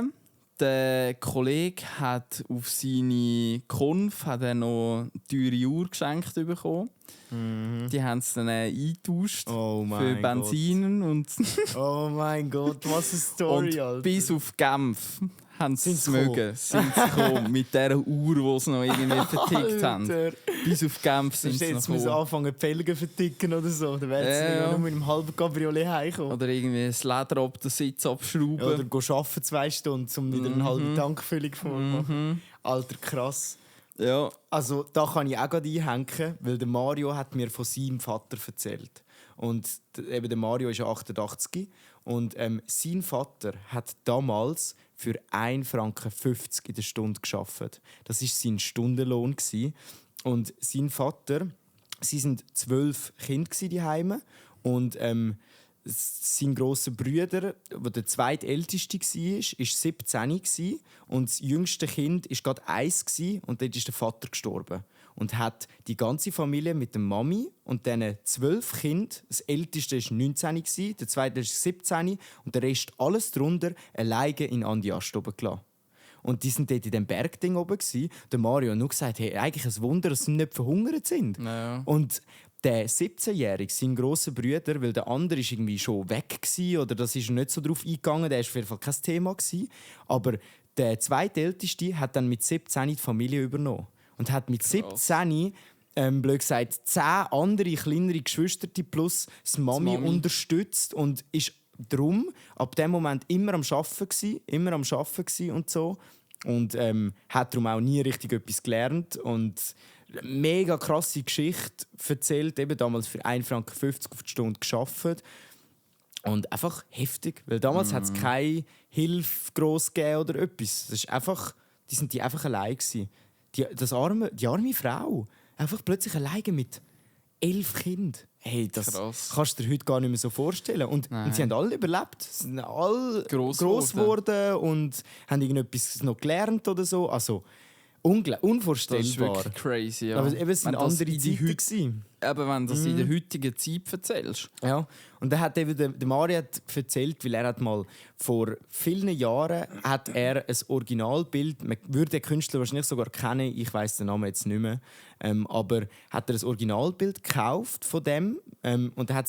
der Kollege hat auf seine Konf hat er noch eine teure Uhr geschenkt bekommen. Die haben es dann eingetauscht Oh für mein Benzin und, Gott. Oh mein Gott, was eine Story, und Alter. bis auf Genf haben sie es Sind's mögen. Sind sie gekommen, mit dieser Uhr, die sie noch irgendwie vertickt haben. Alter. Bis auf Genf Du sind sie noch jetzt müssen gekommen. anfangen, die Felgen verticken oder so. Dann werden sie Ja. nur mit einem halben Cabriolet heimkommen. Oder irgendwie das Leder ab den Sitz abschrauben. Ja, oder gehen arbeiten 2 Stunden, um wieder eine halbe Tankfüllung vorzumachen. Alter, krass. Ja. Also da kann ich auch gerade einhängen, weil der Mario hat mir von seinem Vater erzählt. Und eben der Mario ist ja 88 und sein Vater hat damals für 1,50 Franken in der Stunde gearbeitet. Das war sein Stundenlohn. Und sein Vater, sie waren 12 Kinder daheim und sein grosser Bruder, der zweitälteste war, war 17 und das jüngste Kind war gerade 1 und dort ist der Vater gestorben. Und hat die ganze Familie mit der Mami und diesen 12 Kindern, das älteste war 19, der zweite war 17 und der Rest, alles drunter, alleine in Andiast oben gelassen. Und die waren dort in diesem Bergding oben. Der Mario hat nur gesagt, hey, eigentlich ein Wunder, dass sie nicht verhungert sind. Ja. Und der 17-Jährige, sein grosser Bruder, weil der andere ist irgendwie schon weg war, oder das ist er nicht so drauf eingegangen, der war auf jeden Fall kein Thema gewesen. Aber der zweitälteste hat dann mit 17 die Familie übernommen. Und hat mit 17, blöd gesagt, 10 andere kleinere Geschwister plus das Mami unterstützt und ist darum ab dem Moment immer am Arbeiten und so. Und hat darum auch nie richtig etwas gelernt. Und mega krasse Geschichte erzählt, eben damals für 1,50 Franken auf die Stunde gearbeitet. Und einfach heftig, weil damals hat es keine Hilfe gross gegeben oder etwas. Das ist einfach, die sind einfach allein gewesen. Die arme Frau, einfach plötzlich alleine mit 11 Kindern. Hey, das Krass. kannst du dir heute gar nicht mehr so vorstellen. Und sie haben alle überlebt. Sie sind alle gross geworden und haben irgendetwas noch gelernt oder so. Also, unvorstellbar. Das ist wirklich crazy, ja. Aber eben, es waren Wenn das andere in die Zeiten gewesen. Eben, wenn du das in der heutigen Zeit erzählst. Ja, und dann hat eben der Mario hat erzählt, weil er hat mal vor vielen Jahren hat er ein Originalbild, man würde den Künstler wahrscheinlich sogar kennen, ich weiß den Namen jetzt nicht mehr, aber hat er ein Originalbild gekauft von dem und dann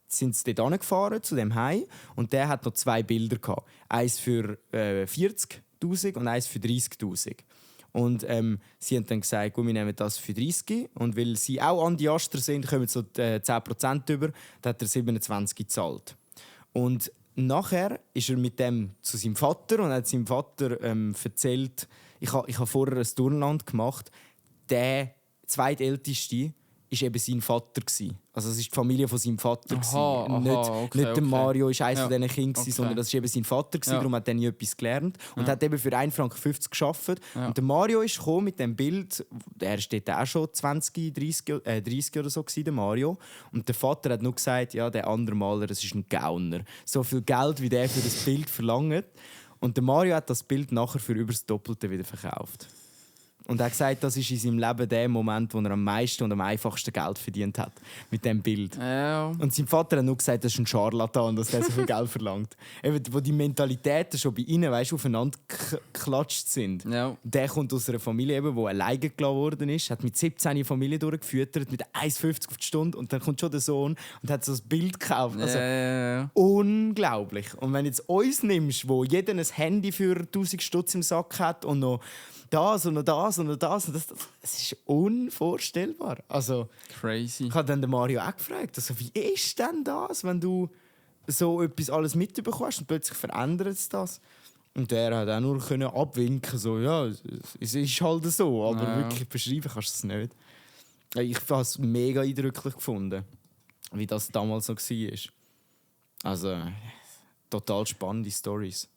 sind sie dort angefahren zu dem Heim und der hat noch 2 Bilder gehabt, eins für 40'000 und eins für 30'000. Und sie haben dann gesagt, gut, wir nehmen das für 30. Und weil sie auch Andiaster sind, kommen so 10% über. Dann hat er 27 gezahlt. Und nachher ist er mit dem zu seinem Vater und hat seinem Vater erzählt, ich habe vorher ein Turnland gemacht. Der zweitälteste war eben sein Vater. Also es war die Familie von seinem Vater. Nicht der Mario war eines von diesen Kindern, sondern das war eben sein Vater. Darum hat er nie etwas gelernt. Und hat eben für 1,50 Franken gearbeitet. Und der Mario ist gekommen mit dem Bild, er steht auch schon 20, 30 oder so, der Mario. Und der Vater hat nur gesagt, ja, der andere Maler, das ist ein Gauner. So viel Geld, wie der für das Bild verlangt. Und der Mario hat das Bild nachher für über das Doppelte wieder verkauft. Und er hat gesagt, das ist in seinem Leben der Moment, wo er am meisten und am einfachsten Geld verdient hat. Mit diesem Bild. Ja. Und sein Vater hat nur gesagt, das ist ein Charlatan, dass der so viel Geld verlangt. Eben, wo die Mentalitäten schon bei ihnen aufeinander geklatscht sind. Ja. Der kommt aus einer Familie, die alleine gelassen worden ist, hat mit 17 eine Familie durchgefüttert, mit 1,50 auf die Stunde. Und dann kommt schon der Sohn und hat so ein Bild gekauft. Also, unglaublich. Und wenn du jetzt uns nimmst, wo jeder ein Handy für 1000 Stutz im Sack hat und noch das und noch das und noch das, und das ist unvorstellbar. Also, Crazy. ich habe dann den Mario auch gefragt, also, wie ist denn das, wenn du so etwas alles mitbekommst und plötzlich verändert es das? Und der hat auch nur können abwinken, so, ja, es ist halt so, aber wirklich beschreiben kannst du es nicht. Ich habe es mega eindrücklich gefunden, wie das damals noch war. Also, total spannende Storys.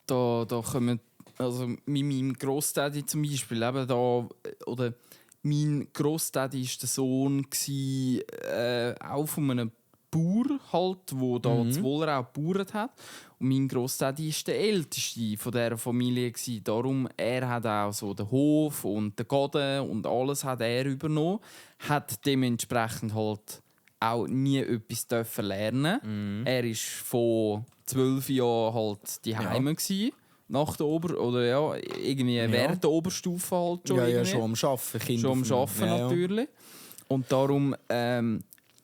Da kommen, also mit meinem Grossdaddy zum Beispiel, eben da, oder mein Grossdaddy war der Sohn auch von einem Bauer, halt, der da zu Wollerau gebaut hat. Und mein Grossdaddy war der Älteste von dieser Familie. Darum, er hat auch so den Hof und den Garten und alles hat er übernommen. Hat dementsprechend halt auch nie etwas dürfen lernen. Er war von 12 Jahren halt daheim gsi, nach der während der Oberstufe halt schon. Ja, schon am Arbeiten. Schon am Arbeiten natürlich. Und darum,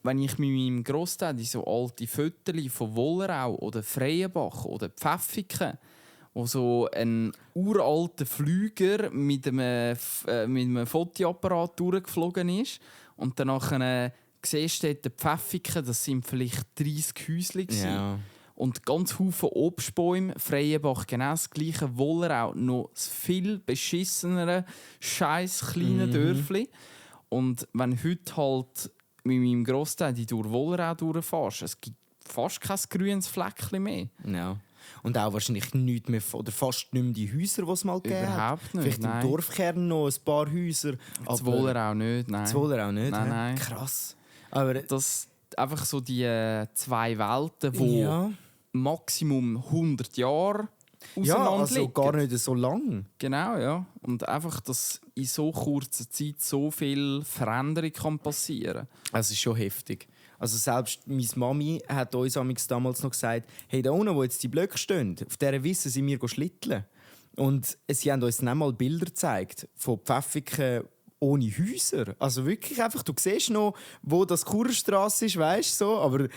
wenn ich mit meinem Grossdaddy so alte Fotos von Wollerau oder Freienbach oder Pfäffiken, wo so ein uralter Flüger mit einem Fotoapparat durchgeflogen ist und danach siehst du die Pfäffiken, das sind vielleicht 30 Häuschen. Ja. Und ganz viele Obstbäume, Freienbach genau das gleiche, Wollerau noch das viel beschissenere, scheiß kleine Dörfli. Und wenn heute halt mit meinem Grossdaddy durch Wollerau durchfährst, es gibt fast kein grünes Fleckchen mehr. Ja. Und auch wahrscheinlich nichts mehr, oder fast nicht mehr die Häuser, die es mal gegeben hat. Überhaupt nicht, Vielleicht nein. im Dorfkern noch ein paar Häuser. Das Wollerau nicht, nein. Das Wollerau nicht? Nein. Krass. Aber das einfach so die zwei Welten, die Maximum 100 Jahre auseinander also liegen. gar nicht so lang. Genau, ja. Und einfach, dass in so kurzer Zeit so viel Veränderung kann passieren. Das ist schon heftig. Also selbst meine Mami hat uns damals noch gesagt, hey, da unten, wo jetzt die Blöcke stehen, auf dieser Wiese sind wir schlitteln. Und sie haben uns dann mal Bilder gezeigt von Pfäffiken ohne Häuser. Also wirklich einfach, du siehst noch, wo das Churerstrasse ist, weißt du, so. Aber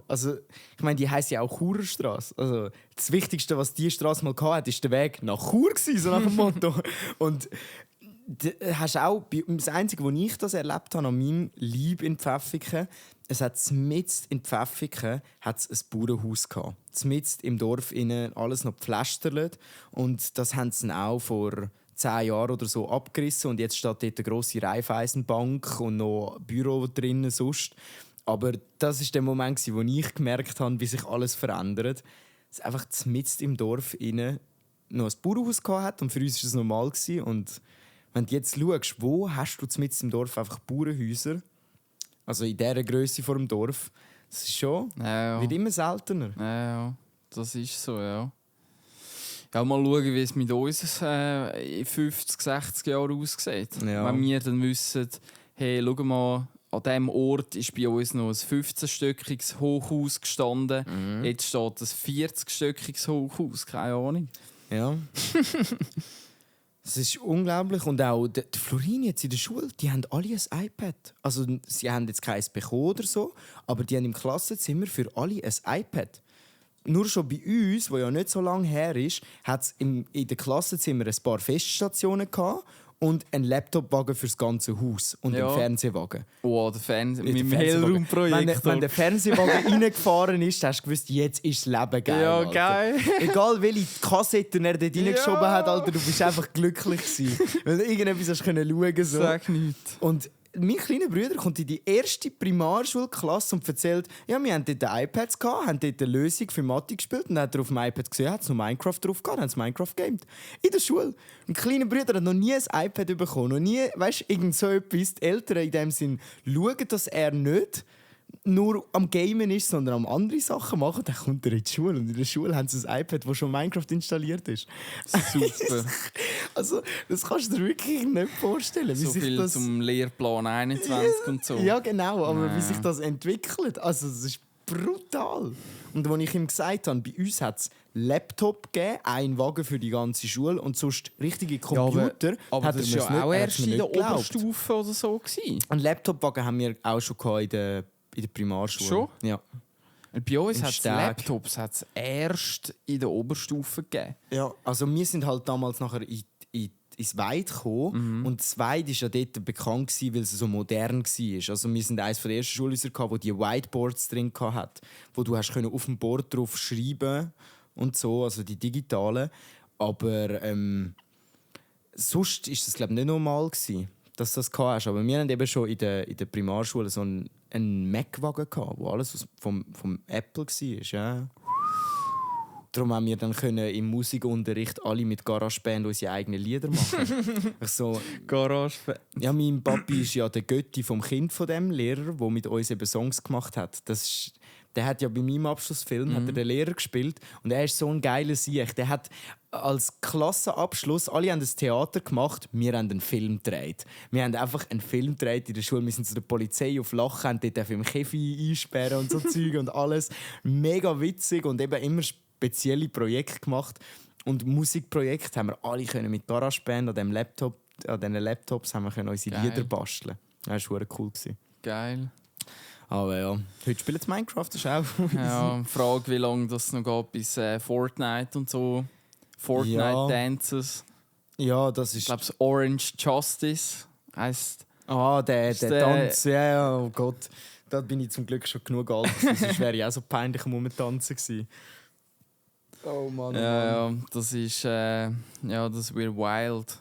also ich meine, die heisst ja auch Churerstrasse. Also das Wichtigste, was die Straße mal hatte, ist der Weg nach Chur gewesen, so nach dem Motto. Und hast auch, das Einzige, wo ich das erlebt habe, an meinem Lieb in Pfäffiken, es hat mitten in Pfäffiken hat's ein Bauernhaus gehabt. Mitten im Dorf innen, alles noch gepflasterlt. Und das haben sie dann auch vor 10 Jahren oder so abgerissen. Und jetzt steht dort eine grosse Raiffeisenbank und noch Büro drinnen sonst. Aber das war der Moment, wo ich gemerkt habe, wie sich alles verändert. Es einfach mitten im Dorf innen noch ein Bauernhaus gehabt und für uns war das normal. Und wenn du jetzt schaust, wo hast du mitten im Dorf einfach Bauernhäuser, also in dieser Grösse vor dem Dorf, das ist schon, wird immer seltener. Ja, das ist so, ja. Ja, mal schauen, wie es mit uns in 50, 60 Jahren aussieht. Ja. Wenn wir dann wissen, hey, schau mal, an diesem Ort ist bei uns noch ein 15-stöckiges Hochhaus gestanden. Jetzt steht ein 40-stöckiges Hochhaus, keine Ahnung. Ja. Das ist unglaublich. Und auch die Florin jetzt in der Schule, die haben alle ein iPad. Also sie haben jetzt keins bekommen oder so, aber die haben im Klassenzimmer für alle ein iPad. Nur schon bei uns, wo ja nicht so lange her ist, hat es in den Klassenzimmern ein paar Feststationen gehabt und einen Laptopwagen für das ganze Haus und einen Fernsehwagen. Oh, mit dem Hellraumprojekt. Wenn der Fernsehwagen reingefahren ist, hast du gewusst, jetzt ist das Leben geil. Ja, Alter. geil. Egal welche Kassetten er dort reingeschoben hat, Alter, du bist einfach glücklich gewesen. Weil du irgendetwas hast schauen können. So. Sag nichts. Und mein kleiner Bruder kommt in die erste Primarschulklasse und erzählt, ja, wir haben dort iPads gehabt, haben dort eine Lösung für Mathe gespielt und dann hat er auf dem iPad gesehen, hat es noch Minecraft drauf gehabt, haben sie Minecraft gamed. In der Schule. Mein kleiner Bruder hat noch nie ein iPad bekommen, noch nie, weißt du, irgend so etwas. Die Eltern in dem Sinn schauen, dass er nicht nur am Gamen ist, sondern am andere Sachen machen, dann kommt er in die Schule. Und in der Schule haben sie ein iPad, das schon Minecraft installiert ist. Super. Also, das kannst du dir wirklich nicht vorstellen. Wie So sich viel das... zum Lehrplan 21 und so. Ja, genau, aber Ja. wie sich das entwickelt, also das ist brutal. Und als ich ihm gesagt habe, bei uns hat es Laptop gegeben, einen Wagen für die ganze Schule und sonst richtige Computer, aber hat das er war mir's ja auch nicht- er erst hat's mir in der nicht geglaubt. Oberstufe oder so gewesen. Einen Laptopwagen haben wir auch schon gehabt in der Primarschule. Schon? Ja. Und bei uns Im hat es Steg. Laptops erst in der Oberstufe gegeben. Ja, also wir sind halt damals nachher ins Weid gekommen und das Weid war ja dort bekannt, weil es so modern war. Also wir sind eines der ersten Schulhäuser, wo die Whiteboards drin hatte, wo du hast auf dem Board drauf schreiben und so, also die digitalen. Aber sonst war das glaube ich nicht normal gewesen, dass du das hast. Aber wir hatten eben schon in der Primarschule so einen Mac-Wagen, wo alles vom Apple war. Ja. Darum haben wir dann im Musikunterricht alle mit GarageBand unsere eigenen Lieder machen. So, Garage. ja, mein Papi ist ja der Götti vom Kind von dem Lehrer, der mit uns eben Songs gemacht hat. Der hat ja bei meinem Abschlussfilm hat er den Lehrer gespielt und er ist so ein geiler Sieg. Der hat als Klassenabschluss, alle haben ein Theater gemacht, wir haben einen Film gedreht. Wir haben einfach einen Film gedreht in der Schule. Wir sind zu der Polizei auf Lachen, haben dort im Käfig einsperren und so Zeug und alles. Mega witzig und eben immer spezielle Projekte gemacht. Und Musikprojekte haben wir alle können mit GarageBand an diesen Laptops haben wir können unsere Geil. Lieder basteln. Das war cool. Geil. Aber ja, heute spielt es Minecraft, das ist auch Ja, Frage, wie lange das noch geht bis Fortnite und so. Fortnite Ja. Dances. Ja, das Ich ist... glaube, Orange Justice heisst. der Ist der- Tanz, ja, oh Gott. Da bin ich zum Glück schon genug alt, sonst wäre ich auch so peinlich am Rumtanzen gewesen. Oh Mann, oh Ja, das ist. Das wird wild.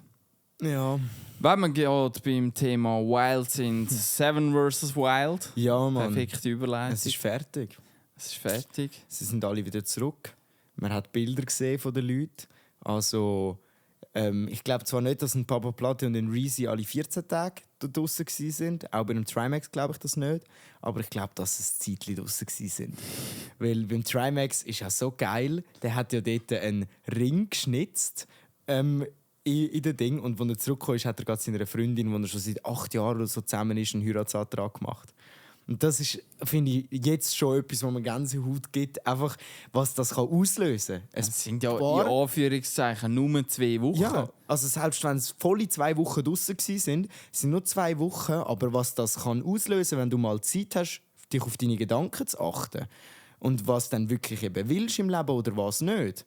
Ja, Wenn wir gerade beim Thema Wild sind, Seven vs. Wild. ja Mann. Perfekte Überleitung. Es ist fertig. Es ist fertig. Sie sind alle wieder zurück. Man hat Bilder gesehen von den Leuten. Also, ich glaube zwar nicht, dass ein Papa Platte und ein Reezy alle 14 Tage draußen sind. Auch bei einem Trimax glaube ich das nicht. Aber ich glaube, dass es Zeitchen draußen sind. Weil beim Trimax ist ja so geil. Der hat ja dort einen Ring geschnitzt. In dem Ding. Und als er zurückgekommen ist, hat er gerade seiner Freundin, die er schon seit 8 Jahren oder so zusammen ist, einen Heiratsantrag gemacht. Und das ist, finde ich, jetzt schon etwas, wo man Gänsehaut gibt. Einfach, was das kann auslösen kann. Es sind ja in Anführungszeichen nur 2 Wochen. Ja, also selbst wenn es volle 2 Wochen draussen sind, sind nur 2 Wochen. Aber was das kann auslösen, wenn du mal Zeit hast, dich auf deine Gedanken zu achten und was dann wirklich eben willst im Leben oder was nicht.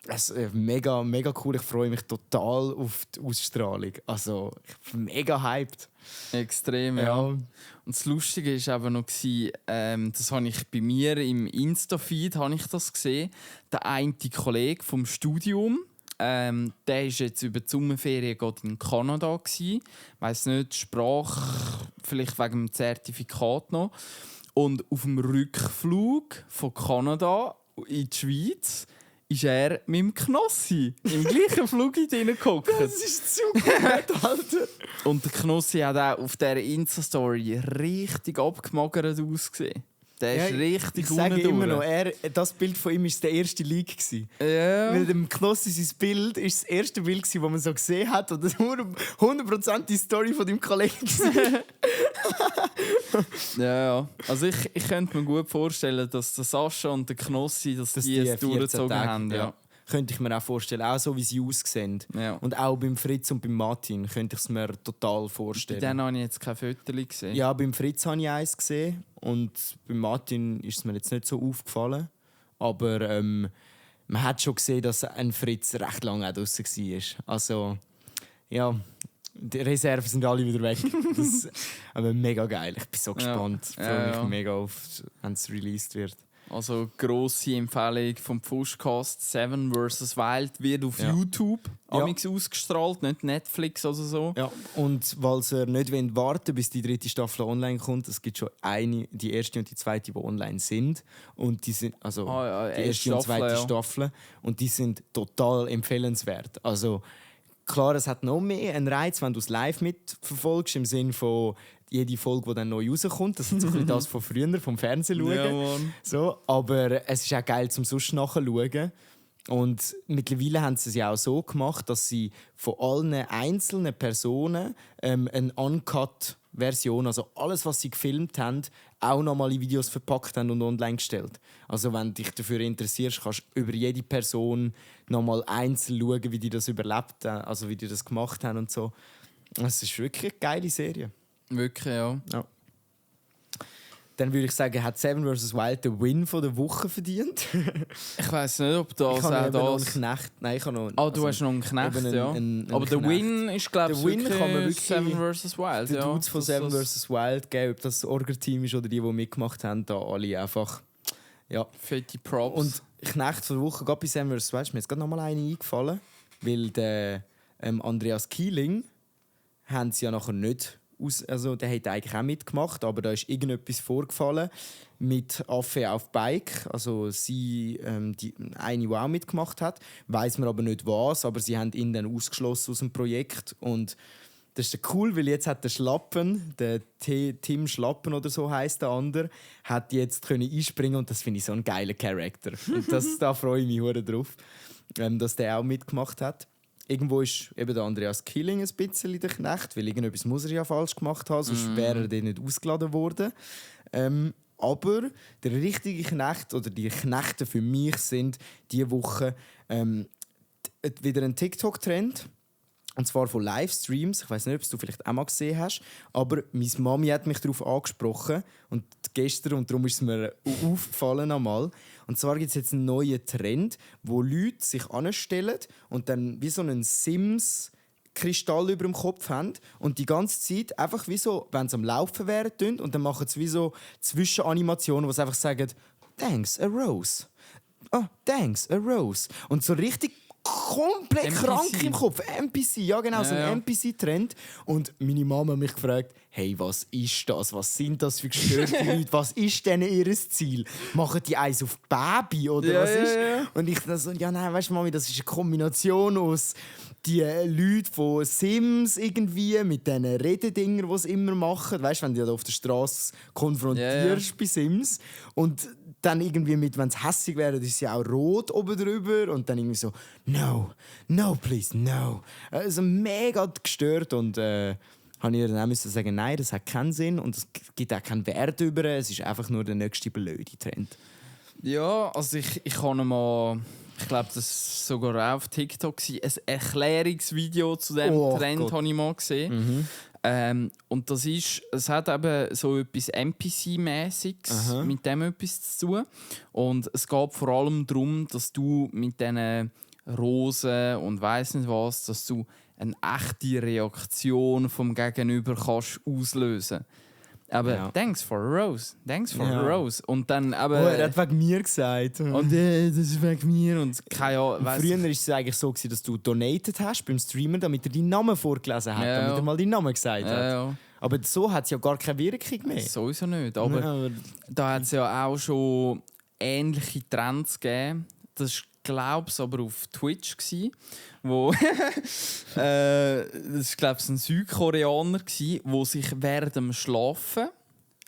Es ist mega, mega cool. Ich freue mich total auf die Ausstrahlung. Also, ich bin mega hyped. Extrem, ja. Und das Lustige war aber noch, das habe ich bei mir im Insta-Feed gesehen. Der eine Kollege vom Studium, der war jetzt über die Sommerferien gerade in Kanada. Ich weiss nicht, Sprache, vielleicht wegen dem Zertifikat noch. Und auf dem Rückflug von Kanada in die Schweiz ist er mit dem Knossi im gleichen Flug reingehockt. Das ist super, Alter. Und der Knossi hat auch auf dieser Insta-Story richtig abgemagert ausgesehen. Der ist richtig Ich sage unten immer durch. noch, das Bild von ihm war der erste Leak. Ja. Weil dem Knossi sein Bild war das erste Bild, das man so gesehen hat. Und das war 100% die Story von deinem Kollegen. Ja. Also ich könnte mir gut vorstellen, dass der Sascha und der Knossi die es durchgezogen haben. Ja. Könnte ich mir auch vorstellen. Auch so, wie sie aussehen. Ja. Und auch beim Fritz und beim Martin könnte ich es mir total Bei vorstellen. denen habe ich jetzt kein Foto gesehen. Ja, beim Fritz habe ich eins gesehen. Und beim Martin ist es mir jetzt nicht so aufgefallen. Aber man hat schon gesehen, dass ein Fritz recht lange auch draussen war. Also, ja, die Reserven sind alle wieder weg. Das, aber mega geil. Ich bin so gespannt. Ich freue mich mega auf, wenn es released wird. Also grosse Empfehlung vom Pfuschcast. Seven vs. Wild wird auf YouTube ausgestrahlt, nicht Netflix oder so. Ja, und weil sie nicht warten wollen, bis die 3. Staffel online kommt, es gibt schon die erste und die zweite, die online sind. Und die sind, also die erste und zweite Staffel. Und die sind total empfehlenswert. Also klar, es hat noch mehr einen Reiz, wenn du es live mitverfolgst, im Sinne von jede Folge, die dann neu rauskommt. Das ist so ein bisschen das von früher, vom Fernsehen schauen. Ja, Mann. So, aber es ist auch geil, zum sonst nachzuschauen. Und mittlerweile haben sie es ja auch so gemacht, dass sie von allen einzelnen Personen eine Uncut-Version, also alles, was sie gefilmt haben, auch nochmal in Videos verpackt haben und online gestellt. Also wenn du dich dafür interessierst, kannst du über jede Person nochmal einzeln schauen, wie die das überlebt haben, also wie die das gemacht haben und so. Es ist wirklich eine geile Serie. Wirklich, ja. Ja. Dann würde ich sagen, hat Seven vs. Wild den Win von der Woche verdient. Ich weiss nicht, ob das Ich habe auch eben noch einen das... Knecht. Nein, ich habe noch... Ah, du hast noch einen Knecht, eben ja. Aber der Knecht. Win ist, glaube ich, Der Win kann man wirklich Seven vs. Wild. Die ja. Dudes von Seven vs. Wild geben, ob das das Orga-Team ist oder die mitgemacht haben, da alle einfach... Ja. Fette Props. Und Knecht von der Woche, gerade bei Seven vs. Wild, ist mir jetzt gerade noch mal eine eingefallen, weil der Andreas Kieling haben sie ja nachher nicht... Also, der hat eigentlich auch mitgemacht, aber da ist irgendetwas vorgefallen mit Affe auf Bike. Also sie, die eine, die auch mitgemacht hat, weiß man aber nicht was, aber sie haben ihn dann ausgeschlossen aus dem Projekt. Und das ist cool, weil jetzt hat der Schlappen, der Tim Schlappen oder so heißt der andere, hat jetzt können einspringen und das finde ich so ein geiler Charakter. Und da freue ich mich hure drauf, dass der auch mitgemacht hat. Irgendwo ist eben der Andreas Killing ein bisschen der Knecht, weil irgendetwas muss er ja falsch gemacht haben, sonst wäre er dann nicht ausgeladen worden. Aber der richtige Knecht oder die Knechte für mich sind diese Woche wieder ein TikTok-Trend. Und zwar von Livestreams. Ich weiß nicht, ob du vielleicht auch mal gesehen hast. Aber meine Mami hat mich darauf angesprochen. Und gestern, und darum ist es mir aufgefallen einmal. Und zwar gibt es jetzt einen neuen Trend, wo Leute sich anstellen und dann wie so einen Sims-Kristall über dem Kopf haben. Und die ganze Zeit einfach wie so, wenn sie am Laufen wären, und dann machen sie wie so Zwischenanimationen, wo sie einfach sagen, «Thanks, a rose.» «Oh, thanks, a rose.» Und so richtig komplett NPC. krank im Kopf. NPC, ja genau, so ein NPC-Trend. Und meine Mama hat mich gefragt, hey, was ist das? Was sind das für gestörte Leute? Was ist denn ihr Ziel? Machen die eins auf Baby oder was ist? Und ich dann so, ja nein, weißt du Mami, das ist eine Kombination aus die Leute von Sims irgendwie, mit diesen Rededingern, die sie immer machen. Weißt du, wenn du auf der Straße konfrontierst bei Sims. Und dann irgendwie mit, wenn es hässig wäre, ist sie auch rot oben drüber. Und dann irgendwie so, no, please, no. Also mega gestört. Und habe ich dann auch müssen sagen, nein, das hat keinen Sinn. Und es gibt auch keinen Wert über. Es ist einfach nur der nächste blöde Trend. Ja, also ich habe mal... Ich glaube, das war sogar auch auf TikTok. Ein Erklärungsvideo zu diesem Trend habe ich mal gesehen. Und das ist, es hat eben so etwas NPC-mäßiges mit dem etwas zu tun. Und es geht vor allem darum, dass du mit diesen Rosen und weiss nicht was, dass du eine echte Reaktion vom Gegenüber kannst auslösen. Aber thanks for a rose, thanks for a rose. Und dann aber... er hat wegen mir gesagt. Und das ist wegen mir und keine Ahnung. Früher war es eigentlich so, dass du donated hast beim Streamer, damit er deinen Namen vorgelesen hat, damit er mal deinen Namen gesagt hat. Ja. Aber so hat es ja gar keine Wirkung mehr. Sowieso nicht. Aber da hat es ja auch schon ähnliche Trends gegeben. Das glaube ich aber auf Twitch gsi, wo das ist glaube ich ein Südkoreaner gsi, wo sich während dem Schlafen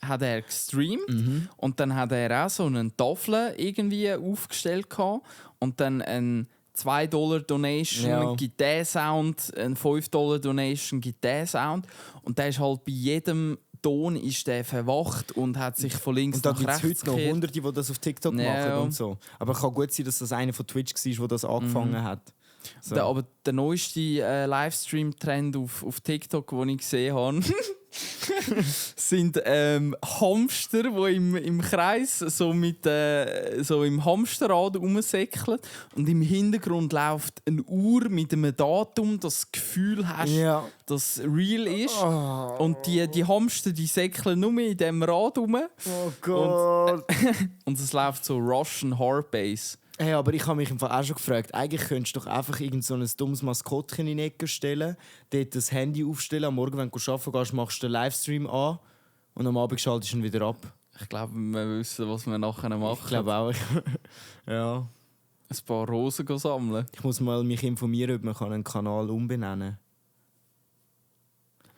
hat er gestreamt und dann hat er auch so eine Tafel irgendwie aufgestellt gehabt und dann ein $2 Donation gibt der Sound, ein $5 Donation gibt der Sound und der ist halt bei jedem Ton ist der verwacht und hat sich von links nach rechts Und da gibt es heute noch Hunderte, die das auf TikTok machen und so. Aber es kann gut sein, dass das einer von Twitch war, der das angefangen hat. So. Aber der neueste Livestream-Trend auf TikTok, den ich gesehen habe, sind Hamster, die im Kreis so im Hamsterrad rumsäckeln. Und im Hintergrund läuft eine Uhr mit einem Datum, das das Gefühl hast, dass es real ist. Oh. Und die Hamster, die säckeln nur in diesem Rad rum. Oh Gott! Und es läuft so Russian Hardbase. Hey, aber ich habe mich im Fall auch schon gefragt, eigentlich könntest du doch einfach irgend so ein dummes Maskottchen in die Ecke stellen, dort das Handy aufstellen, am Morgen, wenn du arbeiten gehst, machst du den Livestream an und am Abend schaltest du ihn wieder ab. Ich glaube, wir wissen, was wir nachher machen. Ich glaube auch. Ja. ein paar Rosen sammeln. Ich muss mal mich informieren, ob man einen Kanal umbenennen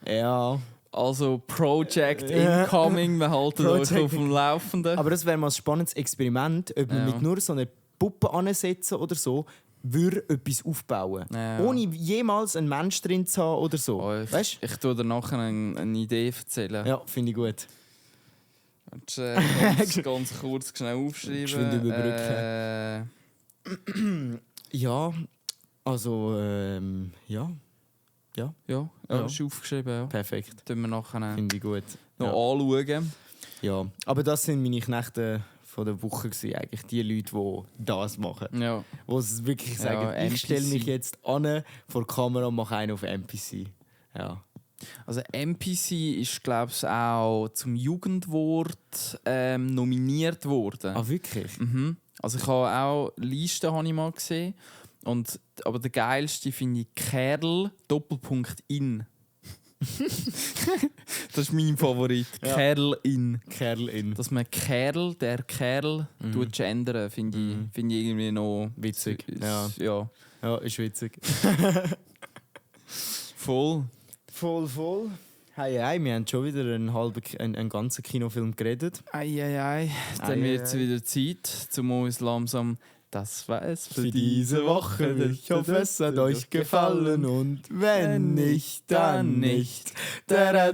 kann. Ja. Also Project Incoming, wir halten euch auf dem Laufenden. Aber das wäre mal ein spannendes Experiment, ob man mit nur so einer Puppe ansetzen oder so, würde etwas aufbauen. Ja. Ohne jemals einen Mensch drin zu haben oder so. Oh, Weißt? ich tue dir nachher eine Idee erzählen. Ja, finde ich gut. Ganz kurz schnell aufschreiben. Geschwind überbrücken. Ja, also ja. Ja, ist aufgeschrieben. Ja. Perfekt. Tun wir nachher Finde ich gut. noch anschauen. Ja, aber das sind meine Knechte von der Woche gewesen, eigentlich die Leute, die das machen. Ja. Die es wirklich sagen, ich NPC. stelle mich jetzt an vor die Kamera und mache einen auf NPC. Ja. Also NPC ist, glaube ich, auch zum Jugendwort nominiert worden. Ah, wirklich? Mhm. Also ich habe auch Listen habe ich mal gesehen. Aber der geilste finde ich Kerl _in. Das ist mein Favorit. Ja. Kerl-in. Kerl-in. Dass man der Kerl gendern, finde ich irgendwie noch Witzig. Ja. Ja, ist witzig. Voll. Voll. Hey, wir haben schon wieder einen ganzen Kinofilm geredet. Ei. Dann wird es wieder Zeit, zum uns langsam. Das war es für diese Woche. Ich hoffe, es hat euch gefallen. Und wenn nicht, dann nicht. Das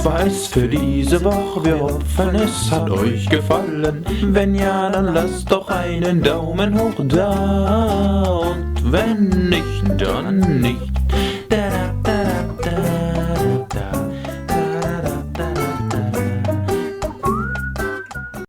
war es für diese Woche. Wir hoffen, es hat euch gefallen. Wenn ja, dann lasst doch einen Daumen hoch da. Und wenn nicht, dann nicht.